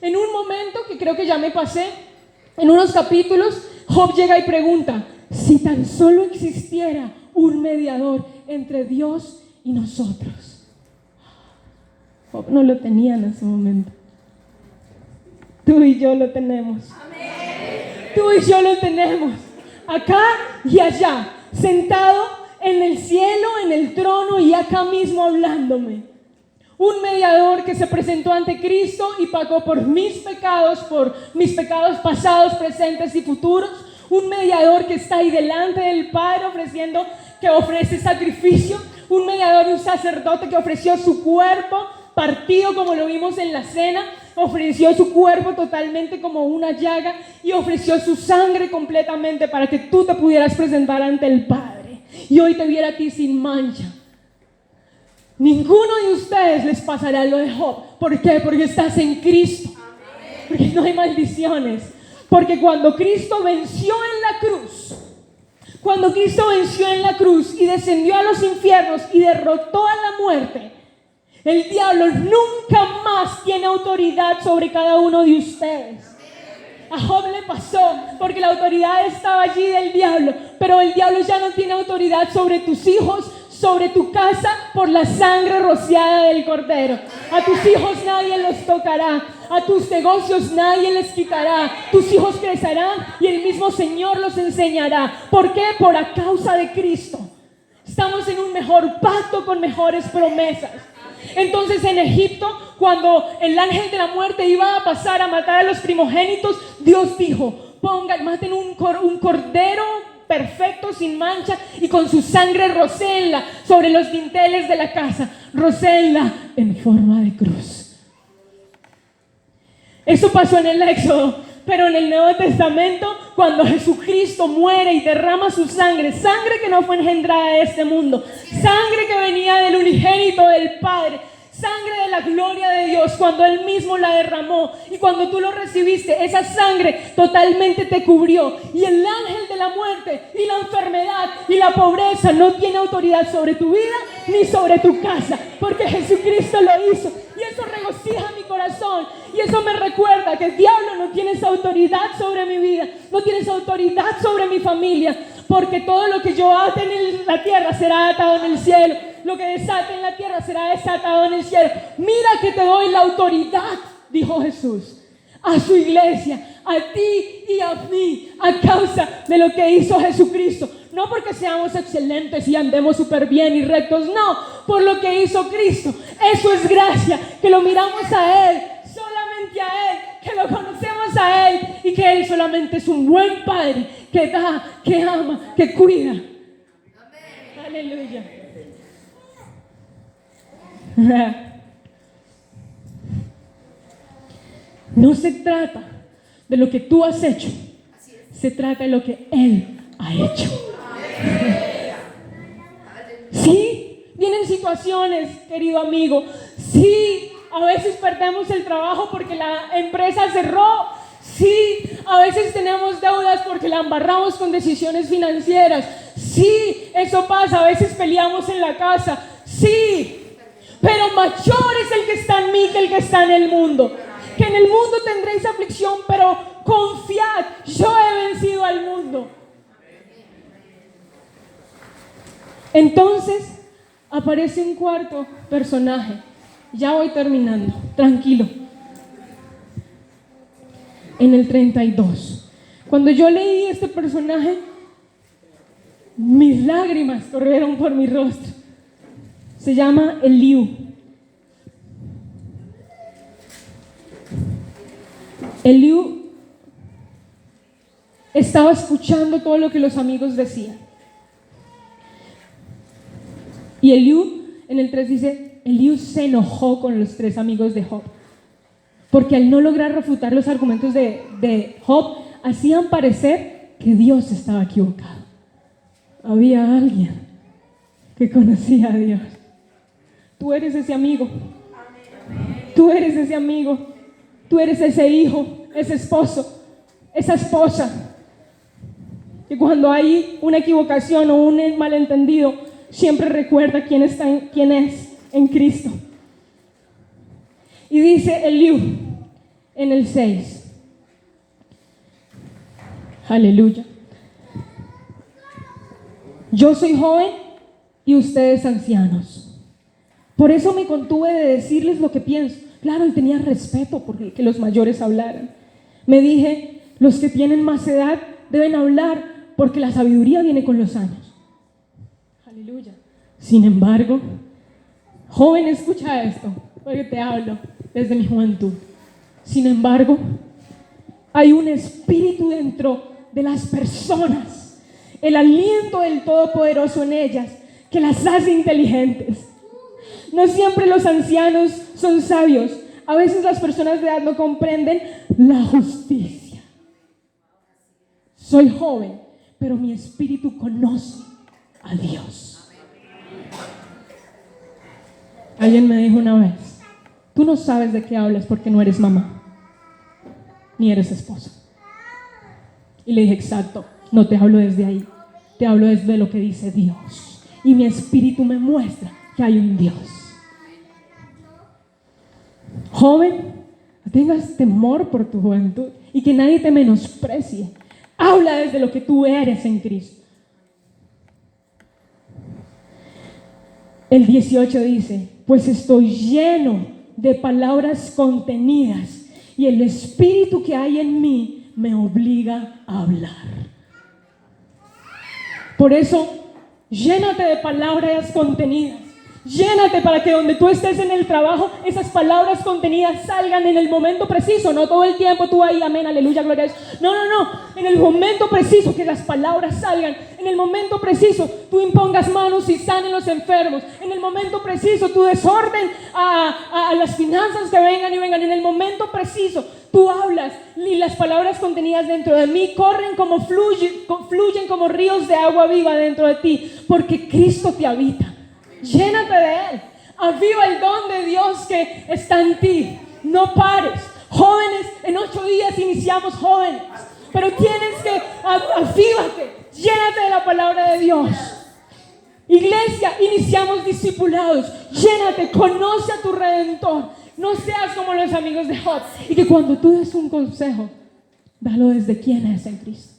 En un momento que creo que ya me pasé, en unos capítulos, Job llega y pregunta, si tan solo existiera un mediador entre Dios y nosotros. Job no lo tenía en ese momento. Tú y yo lo tenemos. Amén. Tú y yo lo tenemos. Acá y allá, sentado en el cielo, en el trono y acá mismo hablándome. Un mediador que se presentó ante Cristo y pagó por mis pecados pasados, presentes y futuros. Un mediador que está ahí delante del Padre que ofrece sacrificio. Un mediador, un sacerdote que ofreció su cuerpo partido como lo vimos en la cena, ofreció su cuerpo totalmente como una llaga y ofreció su sangre completamente para que tú te pudieras presentar ante el Padre y hoy te viera a ti sin mancha. Ninguno de ustedes les pasará lo de Job. ¿Por qué? Porque estás en Cristo. Porque no hay maldiciones. Porque cuando Cristo venció en la cruz y descendió a los infiernos y derrotó a la muerte, el diablo nunca más tiene autoridad sobre cada uno de ustedes. A Job le pasó porque la autoridad estaba allí del diablo, pero el diablo ya no tiene autoridad sobre tus hijos, sobre tu casa, por la sangre rociada del Cordero. A tus hijos nadie los tocará, a tus negocios nadie les quitará. Tus hijos crecerán y el mismo Señor los enseñará. ¿Por qué? Por a causa de Cristo. Estamos en un mejor pacto con mejores promesas. Entonces en Egipto, cuando el ángel de la muerte iba a pasar a matar a los primogénitos, Dios dijo, maten un cordero perfecto, sin mancha, y con su sangre rocéenla sobre los dinteles de la casa, rocéenla en forma de cruz. Eso pasó en el Éxodo, pero en el Nuevo Testamento, cuando Jesucristo muere y derrama su sangre, sangre que no fue engendrada de este mundo, sangre que venía del unigénito del Padre, sangre de la gloria de Dios, cuando Él mismo la derramó y cuando tú lo recibiste, esa sangre totalmente te cubrió y el ángel de la muerte y la enfermedad y la pobreza no tiene autoridad sobre tu vida ni sobre tu casa, porque Jesucristo lo hizo y eso regocija mi corazón y eso me recuerda que el diablo no tiene esa autoridad sobre mi vida, no tiene esa autoridad sobre mi familia, porque todo lo que yo ate en la tierra será atado en el cielo. Lo que desate en la tierra será desatado en el cielo. Mira que te doy la autoridad, dijo Jesús, a su iglesia, a ti y a mí, a causa de lo que hizo Jesucristo. No porque seamos excelentes y andemos súper bien y rectos, no, por lo que hizo Cristo. Eso es gracia, que lo miramos a Él, solamente a Él, que lo conocemos a Él y que Él solamente es un buen Padre, que da, que ama, que cuida. Amén. Aleluya. No se trata de lo que tú has hecho, se trata de lo que Él ha hecho. Sí, vienen situaciones, querido amigo. Sí, a veces perdemos el trabajo porque la empresa cerró. Sí, a veces tenemos deudas porque la embarramos con decisiones financieras. Sí, eso pasa, a veces peleamos en la casa. Sí, pero mayor es el que está en mí que el que está en el mundo. Que en el mundo tendréis aflicción, pero confiad, yo he vencido al mundo. Entonces aparece un cuarto personaje. Ya voy terminando, tranquilo. En el 32. Cuando yo leí este personaje, mis lágrimas corrieron por mi rostro. Se llama Eliú. Eliú estaba escuchando todo lo que los amigos decían. Y Eliú, en el 3 dice, Eliú se enojó con los 3 amigos de Job, porque al no lograr refutar los argumentos de Job, hacían parecer que Dios estaba equivocado. había alguien que conocía a Dios. Tú eres ese amigo. Tú eres ese amigo. Tú eres ese hijo, ese esposo, esa esposa. Que cuando hay una equivocación o un malentendido, siempre recuerda quién es en Cristo. Y dice Eliú en el 6. Aleluya. Yo soy joven y ustedes ancianos. Por eso me contuve de decirles lo que pienso. Claro, él tenía respeto por que los mayores hablaran. Me dije, los que tienen más edad deben hablar porque la sabiduría viene con los años. Aleluya. Sin embargo, joven, escucha esto, porque te hablo desde mi juventud. Sin embargo, hay un espíritu dentro de las personas, el aliento del Todopoderoso en ellas, que las hace inteligentes. No siempre los ancianos son sabios. A veces las personas de edad no comprenden la justicia. Soy joven, pero mi espíritu conoce a Dios. Alguien me dijo una vez, tú no sabes de qué hablas porque no eres mamá, ni eres esposa. Y le dije, exacto, no te hablo desde ahí, te hablo desde lo que dice Dios. Y mi espíritu me muestra que hay un Dios. Joven, no tengas temor por tu juventud y que nadie te menosprecie. Habla desde lo que tú eres en Cristo. El 18 dice, pues estoy lleno de palabras contenidas y el espíritu que hay en mí me obliga a hablar. Por eso, llénate de palabras contenidas. Llénate para que donde tú estés en el trabajo, esas palabras contenidas salgan en el momento preciso, no todo el tiempo tú ahí, amén, aleluya, gloria a Dios. No, en el momento preciso que las palabras salgan, en el momento preciso tú impongas manos y sanen los enfermos, en el momento preciso tú desorden a las finanzas que vengan y vengan, en el momento preciso tú hablas y las palabras contenidas dentro de mí corren como fluyen como ríos de agua viva dentro de ti, porque Cristo te habita. Llénate de Él, aviva el don de Dios que está en ti, no pares. Jóvenes, en 8 días iniciamos jóvenes, pero tienes que avívate, llénate de la palabra de Dios. Iglesia, iniciamos discipulados, llénate, conoce a tu Redentor, no seas como los amigos de Job, y que cuando tú des un consejo, dalo desde quién es en Cristo.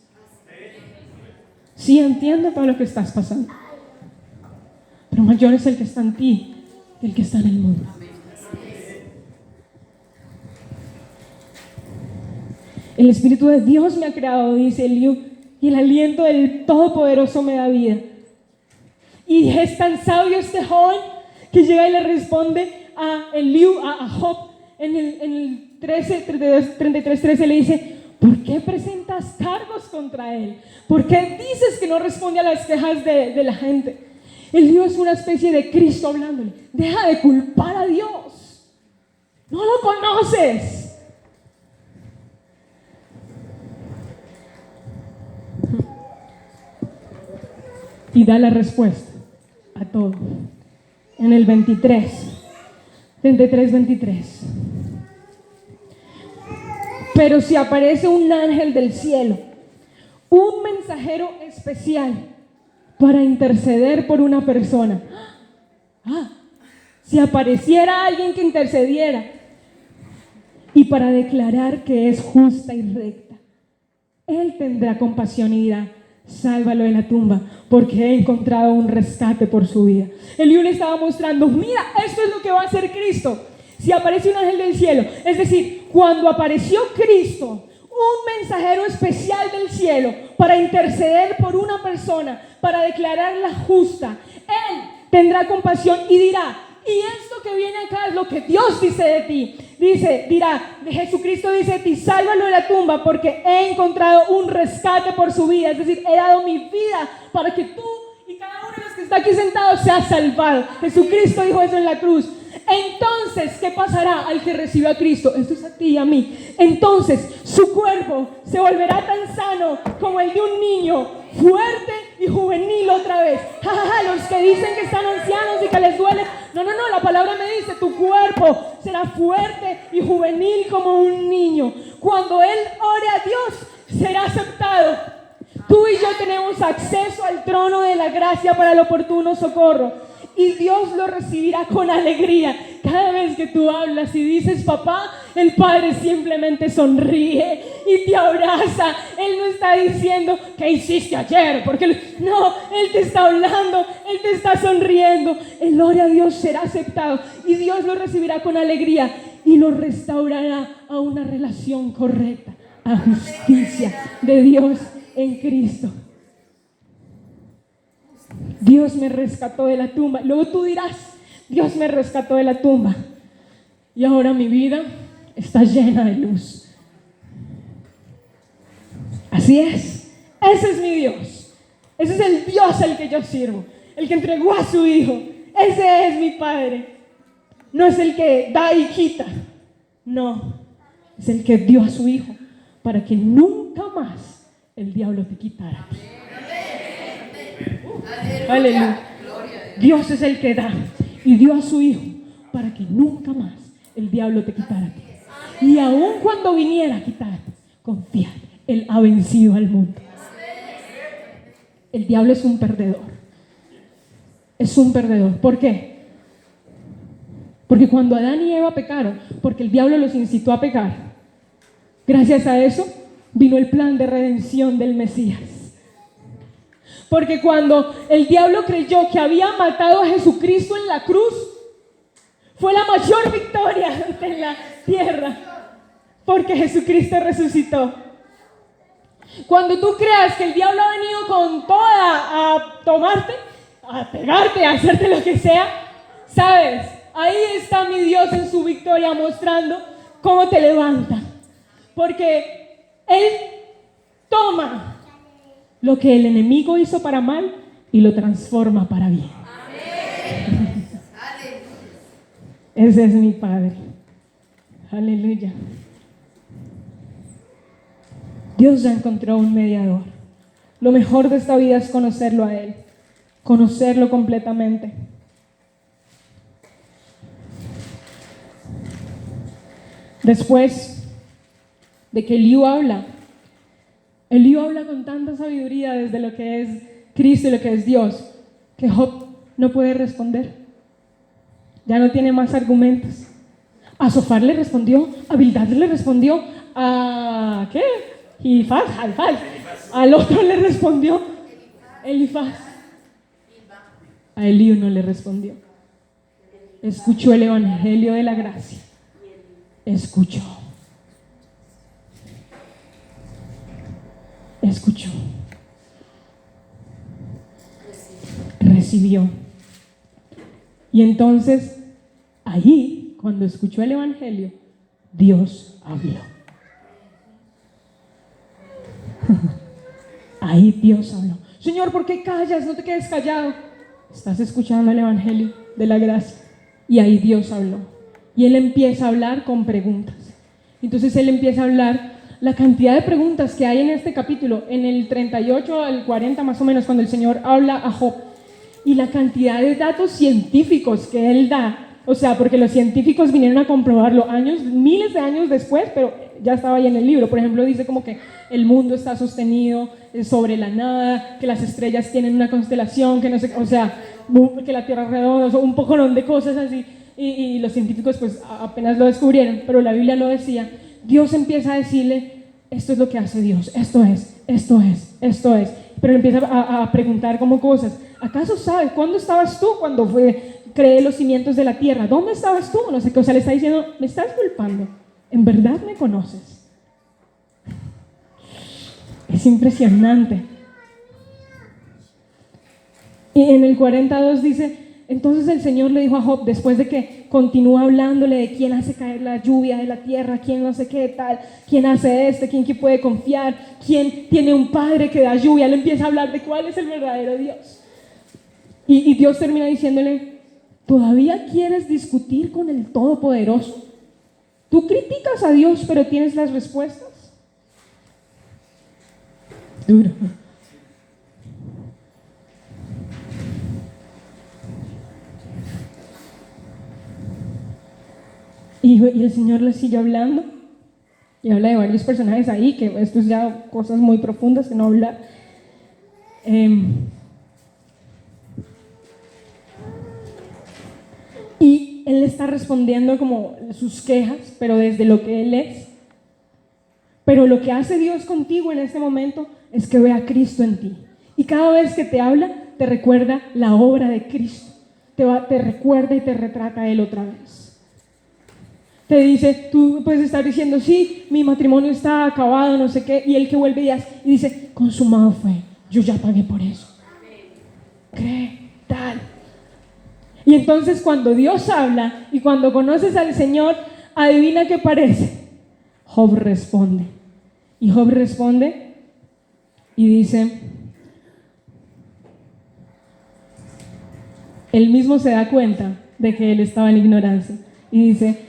Sí, entiendo todo lo que estás pasando, pero mayor es el que está en ti que el que está en el mundo. El Espíritu de Dios me ha creado, dice Eliú, y el aliento del Todopoderoso me da vida. Y es tan sabio este joven que llega y le responde a Eliú, a Job, en el 33:13 le dice, ¿por qué presentas cargos contra él? ¿Por qué dices que no responde a las quejas de la gente? Eliú es una especie de Cristo hablándole. Deja de culpar a Dios. No lo conoces. Y da la respuesta a todo. En el 33:23. Pero si aparece un ángel del cielo, un mensajero especial para interceder por una persona. Si apareciera alguien que intercediera y para declarar que es justa y recta, Él tendrá compasión y dirá, sálvalo de la tumba, porque he encontrado un rescate por su vida. Eliú le estaba mostrando, mira, esto es lo que va a hacer Cristo. Si aparece un ángel del cielo, es decir, cuando apareció Cristo, un mensajero especial del cielo para interceder por una persona, para declararla justa, Él tendrá compasión y dirá, y esto que viene acá es lo que Dios dice de ti. Jesucristo dice de ti, sálvalo de la tumba porque he encontrado un rescate por su vida. Es decir, he dado mi vida para que tú y cada uno de los que está aquí sentado sea salvado. Jesucristo dijo eso en la cruz. Entonces, ¿qué pasará al que recibe a Cristo? Esto es a ti y a mí. Entonces, su cuerpo se volverá tan sano como el de un niño fuerte y juvenil otra vez. Ja, ja, ja, los que dicen que están ancianos y que les duele. No, la palabra me dice, tu cuerpo será fuerte y juvenil como un niño. Cuando él ore a Dios, será aceptado. Tú y yo tenemos acceso al trono de la gracia para el oportuno socorro. Y Dios lo recibirá con alegría. Cada vez que tú hablas y dices papá, el Padre simplemente sonríe y te abraza. Él no está diciendo, ¿qué hiciste ayer? Porque no, Él te está hablando, Él te está sonriendo. El gloria a Dios será aceptado y Dios lo recibirá con alegría y lo restaurará a una relación correcta, a justicia de Dios en Cristo. Dios me rescató de la tumba. Luego tú dirás, Dios me rescató de la tumba y ahora mi vida está llena de luz. Así es, ese es mi Dios. Ese es el Dios al que yo sirvo, el que entregó a su Hijo. Ese es mi Padre. No es el que da y quita, no, es el que dio a su Hijo para que nunca más el diablo te quitara a ti. Aleluya. Dios es el que da y dio a su Hijo para que nunca más el diablo te quitara a ti. Y aun cuando viniera a quitarte, confía, Él ha vencido al mundo. El diablo es un perdedor. Es un perdedor. ¿Por qué? Porque cuando Adán y Eva pecaron, porque el diablo los incitó a pecar, gracias a eso vino el plan de redención del Mesías. Porque cuando el diablo creyó que había matado a Jesucristo en la cruz, fue la mayor victoria en la tierra, porque Jesucristo resucitó. Cuando tú creas que el diablo ha venido con toda a tomarte, a pegarte, a hacerte lo que sea, sabes, ahí está mi Dios en su victoria mostrando cómo te levanta. Porque Él toma lo que el enemigo hizo para mal y lo transforma para bien. Ese es mi Padre. Aleluya. Dios ya encontró un mediador. Lo mejor de esta vida es conocerlo a Él, conocerlo completamente. Después de que Eliú habla con tanta sabiduría desde lo que es Cristo y lo que es Dios, que Job no puede responder. Ya no tiene más argumentos. A Sofar le respondió, a Bildad le respondió, a ¿qué? Elifaz, al otro le respondió Elifaz. A Eliú no le respondió. Escuchó el evangelio de la gracia. Escuchó. Recibió. Y entonces, ahí, cuando escuchó el evangelio, Dios habló. Ahí Dios habló. Señor, ¿por qué callas? No te quedes callado. Estás escuchando el evangelio de la gracia. Y ahí Dios habló. Y Él empieza a hablar con preguntas. Entonces Él empieza a hablar. La cantidad de preguntas que hay en este capítulo, en el 38 al 40 más o menos, cuando el Señor habla a Job, y la cantidad de datos científicos que Él da, o sea, porque los científicos vinieron a comprobarlo miles de años después, pero ya estaba ahí en el libro. Por ejemplo, dice como que el mundo está sostenido sobre la nada, que las estrellas tienen una constelación, que no sé, o sea, que la Tierra es redonda, o sea, un poco de cosas así, y los científicos pues apenas lo descubrieron, pero la Biblia lo decía. Dios empieza a decirle, esto es lo que hace Dios, esto es, pero empieza a preguntar como cosas. ¿Acaso sabes cuándo estabas tú cuando creé los cimientos de la tierra? ¿Dónde estabas tú? No sé qué, o sea, le está diciendo, me estás culpando, ¿en verdad me conoces? Es impresionante. Y en el 42 dice, entonces el Señor le dijo a Job, después de que continúa hablándole de quién hace caer la lluvia de la tierra, quién no sé qué tal, quién hace quién que puede confiar, quién tiene un padre que da lluvia, él empieza a hablar de cuál es el verdadero Dios. Y Dios termina diciéndole, ¿todavía quieres discutir con el Todopoderoso? Tú criticas a Dios, pero tienes las respuestas. Duro. Y el Señor le sigue hablando. Y habla de varios personajes ahí, que esto es ya cosas muy profundas que no hablar. Y Él está respondiendo como sus quejas, pero desde lo que Él es. Pero lo que hace Dios contigo en este momento es que ve a Cristo en ti. Y cada vez que te habla, te recuerda la obra de Cristo. Te recuerda y te retrata a Él otra vez. Te dice, tú puedes estar diciendo, sí, mi matrimonio está acabado, no sé qué, y Él que vuelve y dice, consumado fue, yo ya pagué por eso. Cree, tal. Y entonces cuando Dios habla y cuando conoces al Señor, adivina qué parece. Job responde. Y Job responde y dice, él mismo se da cuenta de que él estaba en ignorancia. Y dice,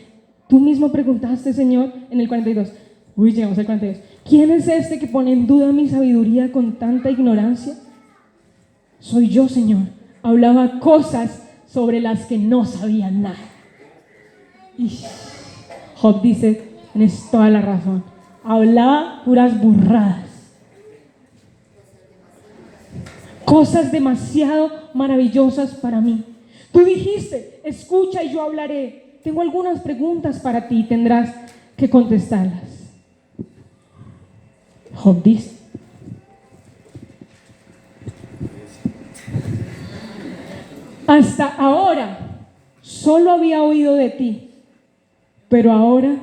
tú mismo preguntaste, Señor, en el 42. Llegamos al 42. ¿Quién es este que pone en duda mi sabiduría con tanta ignorancia? Soy yo, Señor. Hablaba cosas sobre las que no sabía nada. Y Job dice, tienes toda la razón. Hablaba puras burradas. Cosas demasiado maravillosas para mí. Tú dijiste, escucha y yo hablaré. Tengo algunas preguntas para ti, tendrás que contestarlas. Job dice, hasta ahora solo había oído de ti, pero ahora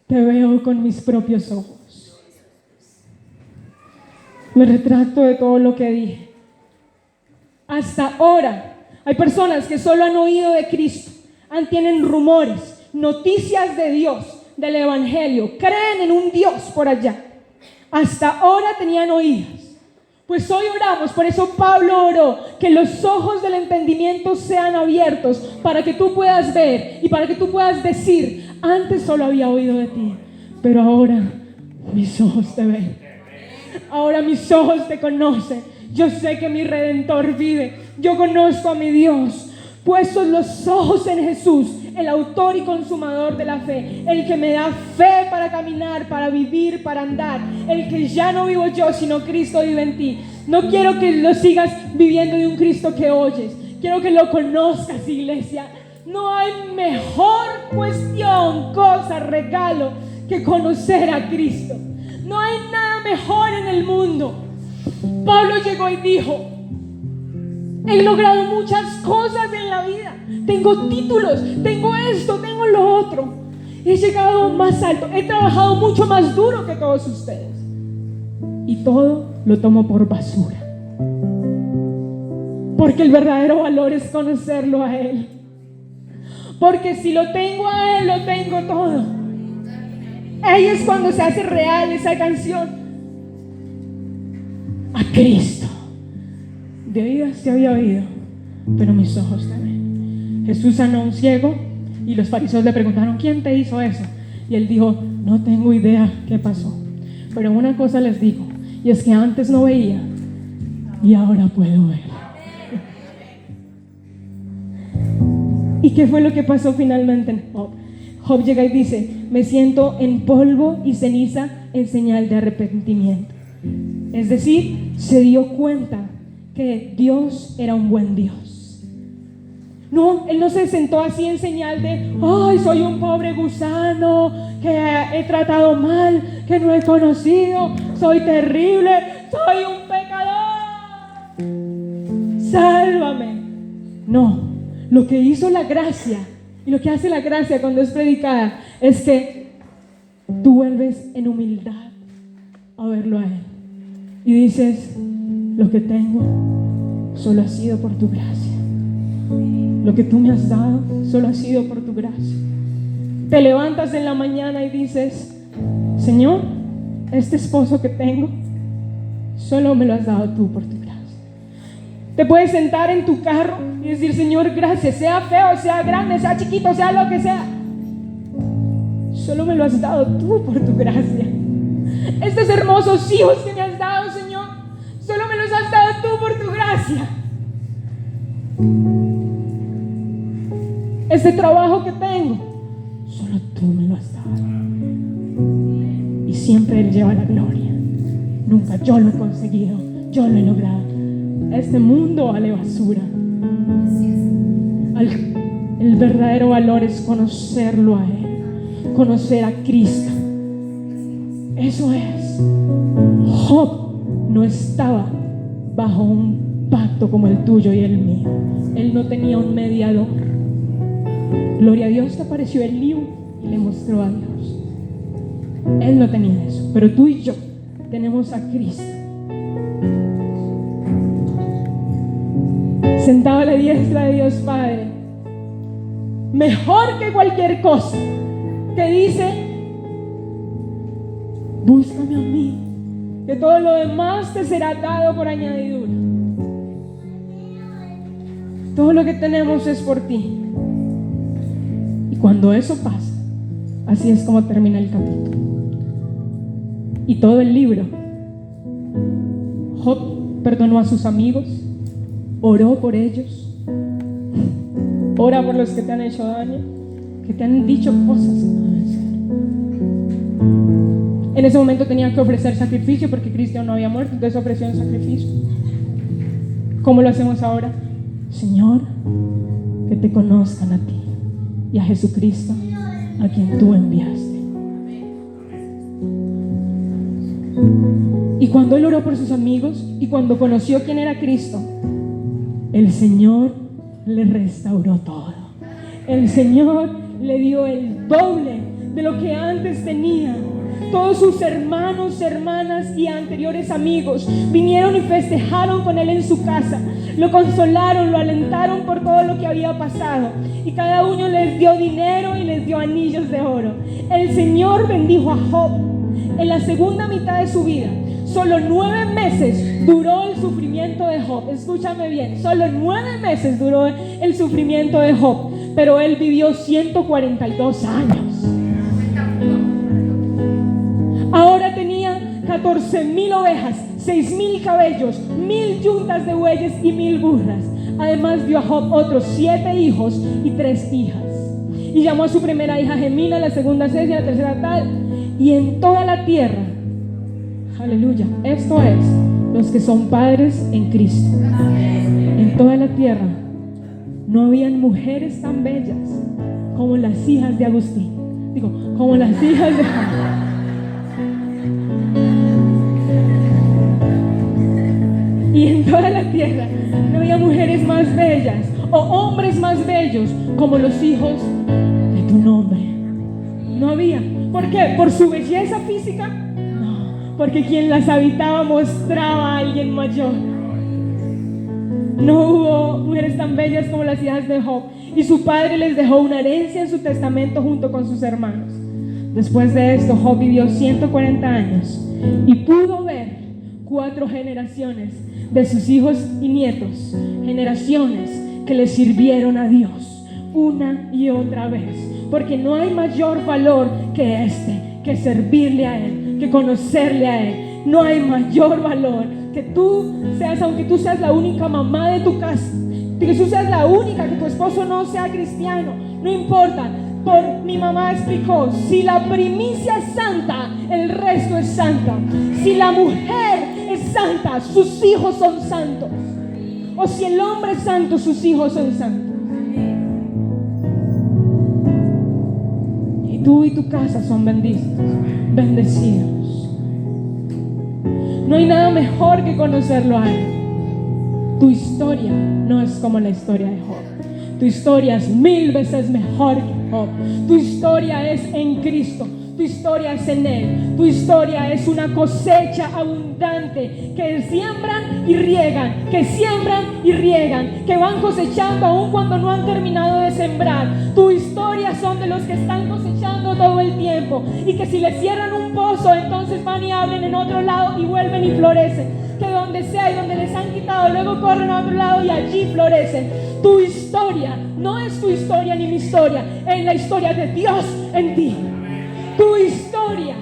te veo con mis propios ojos. Me retracto de todo lo que dije. Hasta ahora hay personas que solo han oído de Cristo, tienen rumores, noticias de Dios, del Evangelio, creen en un Dios por allá. Hasta ahora tenían oídos. Pues hoy oramos, por eso Pablo oró, que los ojos del entendimiento sean abiertos para que tú puedas ver y para que tú puedas decir, antes solo había oído de ti, pero ahora mis ojos te ven. Ahora mis ojos te conocen. Yo sé que mi Redentor vive. Yo conozco a mi Dios. Puestos los ojos en Jesús, el autor y consumador de la fe, el que me da fe para caminar, para vivir, para andar, el que ya no vivo yo, sino Cristo vive en ti. No quiero que lo sigas viviendo de un Cristo que oyes, quiero que lo conozcas, iglesia. No hay mejor cuestión, cosa, regalo que conocer a Cristo. No hay nada mejor en el mundo. Pablo llegó y dijo, he logrado muchas cosas en la vida, tengo títulos, tengo esto, tengo lo otro, he llegado más alto, he trabajado mucho más duro que todos ustedes y todo lo tomo por basura, porque el verdadero valor es conocerlo a Él, porque si lo tengo a Él, lo tengo todo. Ahí es cuando se hace real esa canción, a Cristo. De oídas se había oído, pero mis ojos te ven. Jesús sanó a un ciego y los fariseos le preguntaron, ¿quién te hizo eso? Y él dijo, no tengo idea qué pasó, pero una cosa les digo, y es que antes no veía y ahora puedo ver. ¿Y qué fue lo que pasó finalmente en Job? Job llega y dice, me siento en polvo y ceniza en señal de arrepentimiento. Es decir, se dio cuenta que Dios era un buen Dios. No, él no se sentó así en señal de, ay, soy un pobre gusano que he tratado mal, que no he conocido, soy terrible, soy un pecador, sálvame. No, lo que hizo la gracia y lo que hace la gracia cuando es predicada es que tú vuelves en humildad a verlo a Él y dices, lo que tengo solo ha sido por tu gracia. Lo que tú me has dado solo ha sido por tu gracia. Te levantas en la mañana y dices, Señor, este esposo que tengo solo me lo has dado tú por tu gracia. Te puedes sentar en tu carro y decir, Señor, gracias, sea feo, sea grande, sea chiquito, sea lo que sea, solo me lo has dado tú por tu gracia. Estos hermosos hijos que me has dado, Señor, solo me los has dado tú por tu gracia. Este trabajo que tengo, solo tú me lo has dado. Y siempre Él lleva la gloria. Nunca yo lo he conseguido, yo lo he logrado. Este mundo vale basura. El verdadero valor es conocerlo a Él, conocer a Cristo. Eso es. Job no estaba bajo un pacto como el tuyo y el mío. Él no tenía un mediador. Gloria a Dios que apareció Eliú y le mostró a Dios. Él no tenía eso, pero tú y yo tenemos a Cristo sentado a la diestra de Dios Padre, mejor que cualquier cosa, que dice: búscame a mí, que todo lo demás te será dado por añadidura. Todo lo que tenemos es por ti. Y cuando eso pasa, así es como termina el capítulo. Y todo el libro. Job perdonó a sus amigos, oró por ellos. Ora por los que te han hecho daño, que te han dicho cosas que no deben ser. En ese momento tenía que ofrecer sacrificio porque Cristo no había muerto, entonces ofreció un sacrificio. ¿Cómo lo hacemos ahora? Señor, que te conozcan a ti y a Jesucristo, a quien tú enviaste. Y cuando él oró por sus amigos y cuando conoció quién era Cristo, el Señor le restauró todo. El Señor le dio el doble de lo que antes tenía. Todos sus hermanos, hermanas y anteriores amigos vinieron y festejaron con él en su casa. Lo consolaron, lo alentaron por todo lo que había pasado. Y cada uno les dio dinero y les dio anillos de oro. El Señor bendijo a Job en la segunda mitad de su vida. Solo 9 meses duró el sufrimiento de Job. Escúchame bien, solo 9 meses duró el sufrimiento de Job. Pero él vivió 142 años. Ahora tenía 14,000 ovejas, 6,000 caballos, 1,000 yuntas de bueyes y 1,000 burras. Además dio a Job otros 7 hijos y 3 hijas. Y llamó a su primera hija Gemina, la segunda Cesia, la tercera Tal. Y en toda la tierra, aleluya, esto es, los que son padres en Cristo. En toda la tierra no habían mujeres tan bellas como las hijas de Agustín. Digo, como las hijas de Juan. Y en toda la tierra no había mujeres más bellas o hombres más bellos como los hijos de tu nombre. No había. ¿Por qué? ¿Por su belleza física? No, porque quien las habitaba mostraba a alguien mayor. No hubo mujeres tan bellas como las hijas de Job. Y su padre les dejó una herencia en su testamento junto con sus hermanos. Después de esto, Job vivió 140 años y pudo ver 4 generaciones de sus hijos y nietos, generaciones que le sirvieron a Dios una y otra vez, porque no hay mayor valor que que servirle a Él, que conocerle a Él. No hay mayor valor que tú seas, aunque tú seas la única mamá de tu casa, que tú seas la única, que tu esposo no sea cristiano, no importa. Mi mamá explicó, si la primicia es santa, el resto es santa. Si la mujer es santa, sus hijos son santos. O si el hombre es santo, sus hijos son santos. Y tú y tu casa son bendecidos. No hay nada mejor que conocerlo a Él. Tu historia no es como la historia de Job. Tu historia es 1000 veces mejor que Job. Tu historia es en Cristo. Tu historia es en Él. Tu historia es una cosecha abundante que siembran y riegan, que siembran y riegan, que van cosechando aun cuando no han terminado de sembrar. Tu historia son de los que están cosechando todo el tiempo y que si les cierran un pozo, entonces van y abren en otro lado y vuelven y florecen. Que donde sea y donde les han quitado, luego corren a otro lado y allí florecen. Tu historia no es tu historia ni mi historia, es la historia de Dios en ti. Tu historia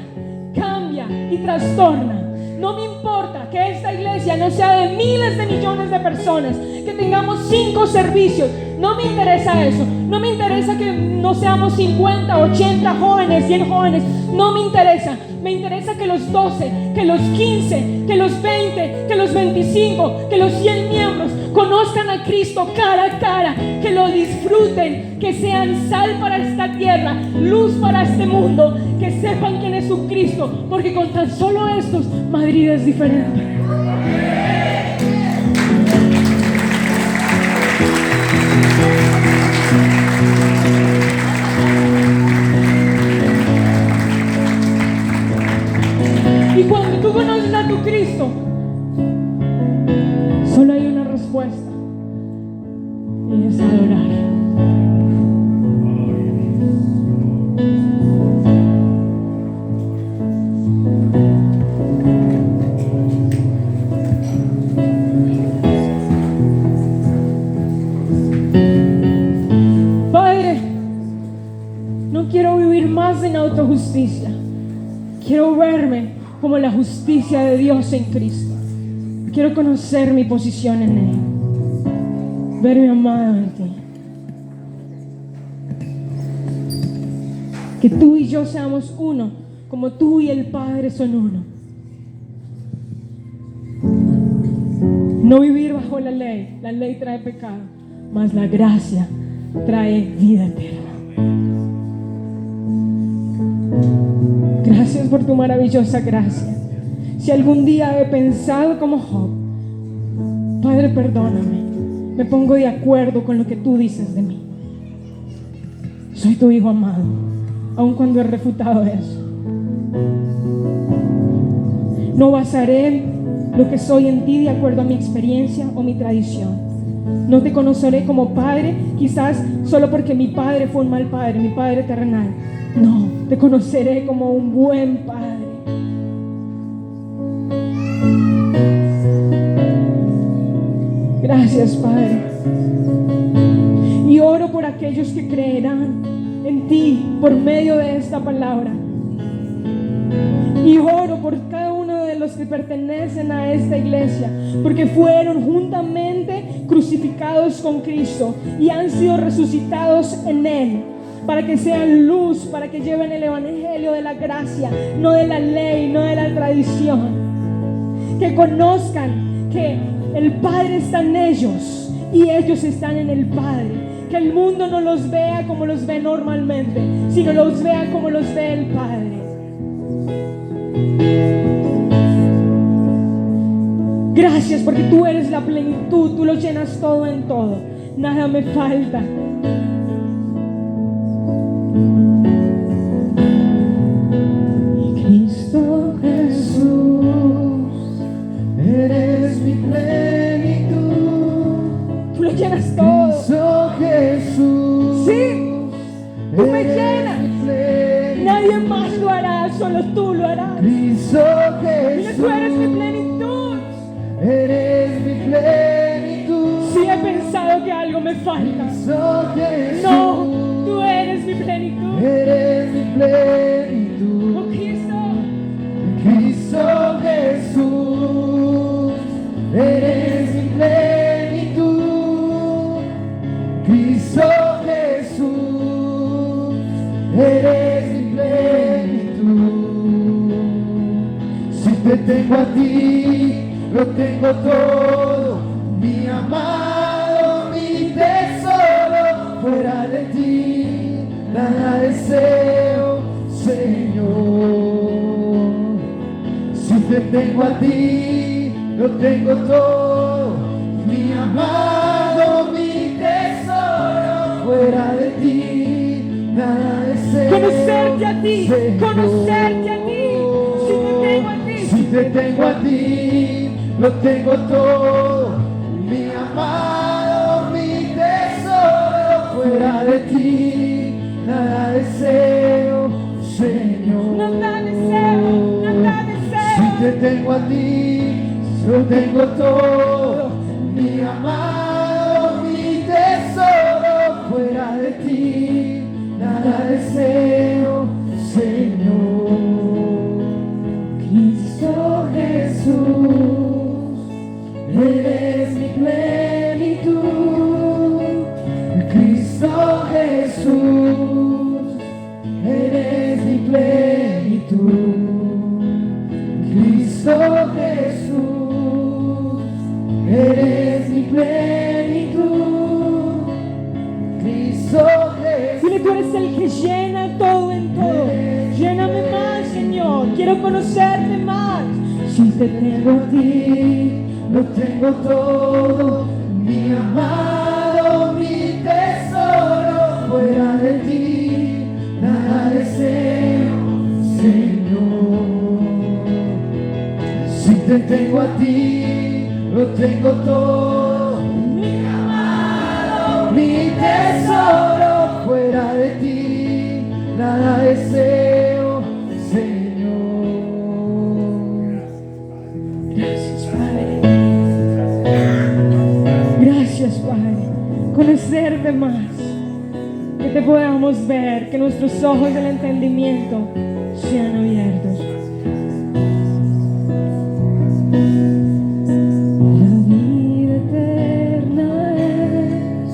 cambia y trastorna No me importa que esta iglesia no sea de miles de millones de personas, que tengamos 5 servicios. No me interesa eso. No me interesa que no seamos 50, 80 jóvenes, 100 jóvenes. No me interesa. Me interesa que los 12, que los 15, que los 20, que los 25, que los 100 miembros conozcan a Cristo cara a cara, que lo disfruten, que sean sal para esta tierra, luz para este mundo, que sepan quién es su Cristo, porque con tan solo estos, Madrid es diferente. Y cuando tú conoces a tu Cristo, solo hay una respuesta, y es adorar. Padre, no quiero vivir más en autojusticia. Quiero verme como la justicia de Dios en Cristo. Quiero conocer mi posición en Él, verme amado en ti. Que tú y yo seamos uno, como tú y el Padre son uno. No vivir bajo la ley trae pecado, mas la gracia trae vida eterna. Gracias por tu maravillosa gracia. Si algún día he pensado como Job, Padre, perdóname. Me pongo de acuerdo con lo que tú dices de mí. Soy tu hijo amado, aun cuando he refutado eso. No basaré lo que soy en ti de acuerdo a mi experiencia o mi tradición. No te conoceré como padre, quizás solo porque mi padre fue un mal padre, mi padre terrenal. No, te conoceré como un buen padre. Gracias, Padre. Y oro por aquellos que creerán en ti por medio de esta palabra. Y oro por cada uno de los que pertenecen a esta iglesia, porque fueron juntamente crucificados con Cristo y han sido resucitados en Él, para que sean luz, para que lleven el evangelio de la gracia, no de la ley, no de la tradición. Que conozcan que el Padre está en ellos y ellos están en el Padre. Que el mundo no los vea como los ve normalmente, sino los vea como los ve el Padre. Gracias porque tú eres la plenitud, tú lo llenas todo en todo, nada me falta. Cristo Jesús, eres mi plenitud, tú lo llenas todo. Cristo Jesús, sí, tú me llenas. Nadie más lo hará, solo tú lo harás. Cristo Jesús, tú eres mi plenitud. Eres mi plenitud. Si he pensado que algo me falta, Cristo Jesús, no, tú eres mi plenitud. Eres mi plenitud. Oh Cristo, Cristo Jesús, eres mi plenitud. Cristo Jesús, eres mi plenitud. Si te tengo a ti, lo tengo todo, mi amado, mi tesoro. Fuera de ti, nada deseo, Señor. Si te tengo a ti, lo tengo todo, mi amado, mi tesoro. Fuera de ti, nada deseo. Conocerte a ti, Señor. Conocerte a ti. Si te tengo a ti, si te tengo a ti, lo tengo todo, mi amado, mi tesoro. Fuera de ti, nada deseo, Señor. Nada deseo, nada deseo. Si te tengo a ti, lo tengo todo, mi amado, mi tesoro. Fuera de ti, nada deseo, Señor. Cristo Jesús, eres mi plenitud, Cristo Jesús, eres mi plenitud, Cristo Jesús, eres mi plenitud, Cristo Jesús. Dile, tú eres el que llena todo en todo. Lléname más, Señor. Quiero conocerte más. Si te tengo a ti, lo tengo todo, mi amado, mi tesoro. Fuera de ti, nada deseo, Señor. Si te tengo a ti, lo tengo todo, mi amado, mi tesoro. Fuera de ti, nada deseo, Señor. Gracias, Padre. Gracias, Padre. Conocerte más. Que te podamos ver. Que nuestros ojos del entendimiento sean abiertos. La vida eterna es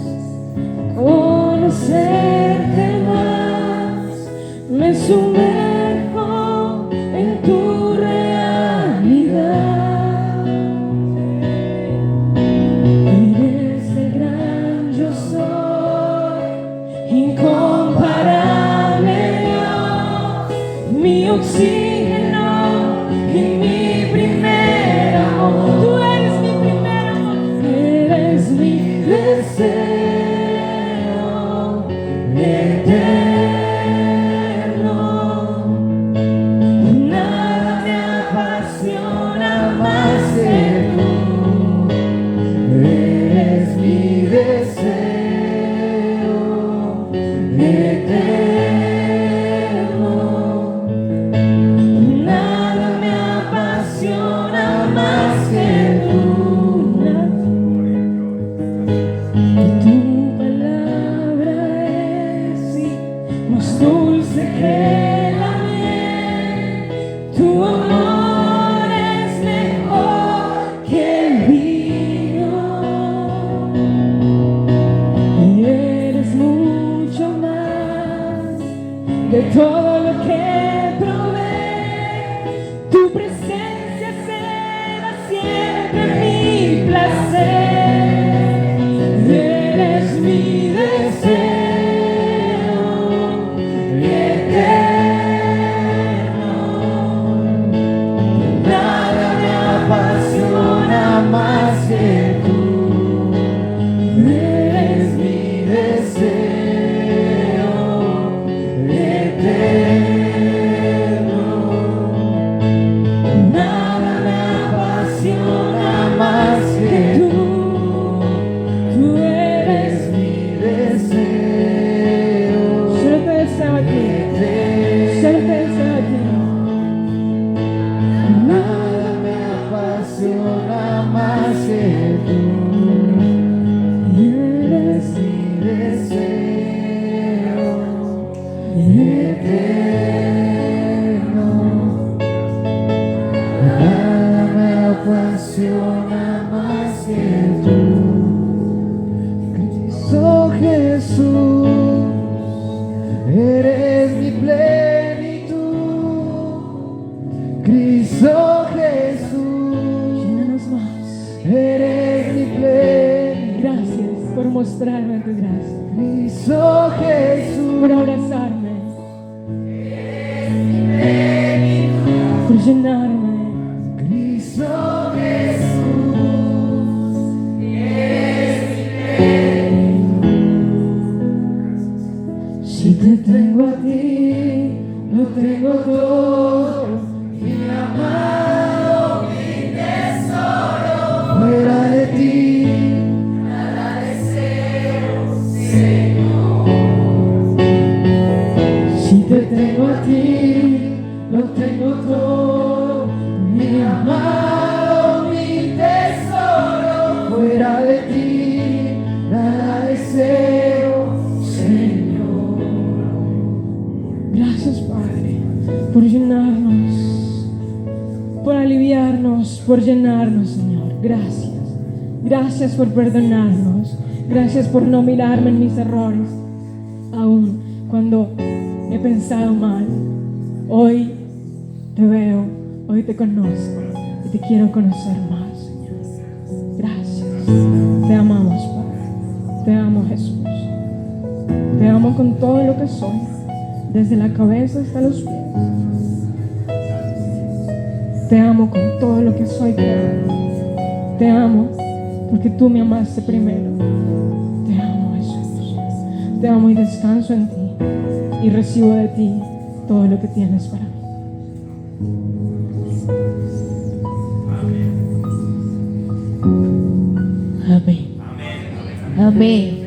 conocerte más. Me sumerjo en tu realidad. Eres el gran yo soy, incomparable Dios, mi oxígeno y mi primer amor. Tú eres mi primer amor, eres mi deseo eterno. Nada me apasiona más que tú. Eres mi deseo eterno. Nada me apasiona más que tú. Y tu palabra es sí, más dulce que la miel. Tu amor es mejor que el vino. Y eres mucho más de todo lo que probé. Tu presencia será siempre mi placer. Eres mi deseo eterno. Nada me apasiona más que tú. Eres mi Deseo eterno. Nada me apasiona Más que tú. Tú eres mi deseo Solo te deseo a ti. Solo te deseo a ti. Nada me apasiona más que tú. Eres Mi deseo eterno. Nada me apasiona más que tú. Cristo Jesús, eres mi plenitud. Cristo Jesús, Llénanos más. eres mi plenitud. Gracias por mostrarme tu gracia, Cristo Jesús, por abrazarme, por llenarme. Cristo Jesús, si te tengo a ti, lo tengo todo, mi amado, mi tesoro. Fuera de ti, nada deseo, Señor. Si te tengo a ti, lo tengo todo, mi amado, mi tesoro. Fuera de ti, nada deseo, Señor. Gracias, Padre, por llenarnos, por aliviarnos, por llenarnos, Señor. Gracias. Gracias por perdonarnos. Gracias por no mirarme en mis errores, aun cuando he pensado mal. Hoy te veo, hoy te conozco y te quiero conocer más, Señor. Gracias. Te amamos, Padre. Te amo, Jesús. Te amo con todo lo que soy, desde la cabeza hasta los pies. Te amo con todo lo que soy. Te amo porque tú me amaste primero. Te amo, Jesús. Te amo y descanso en ti y recibo de ti todo lo que tienes para mí. Amén. Amén.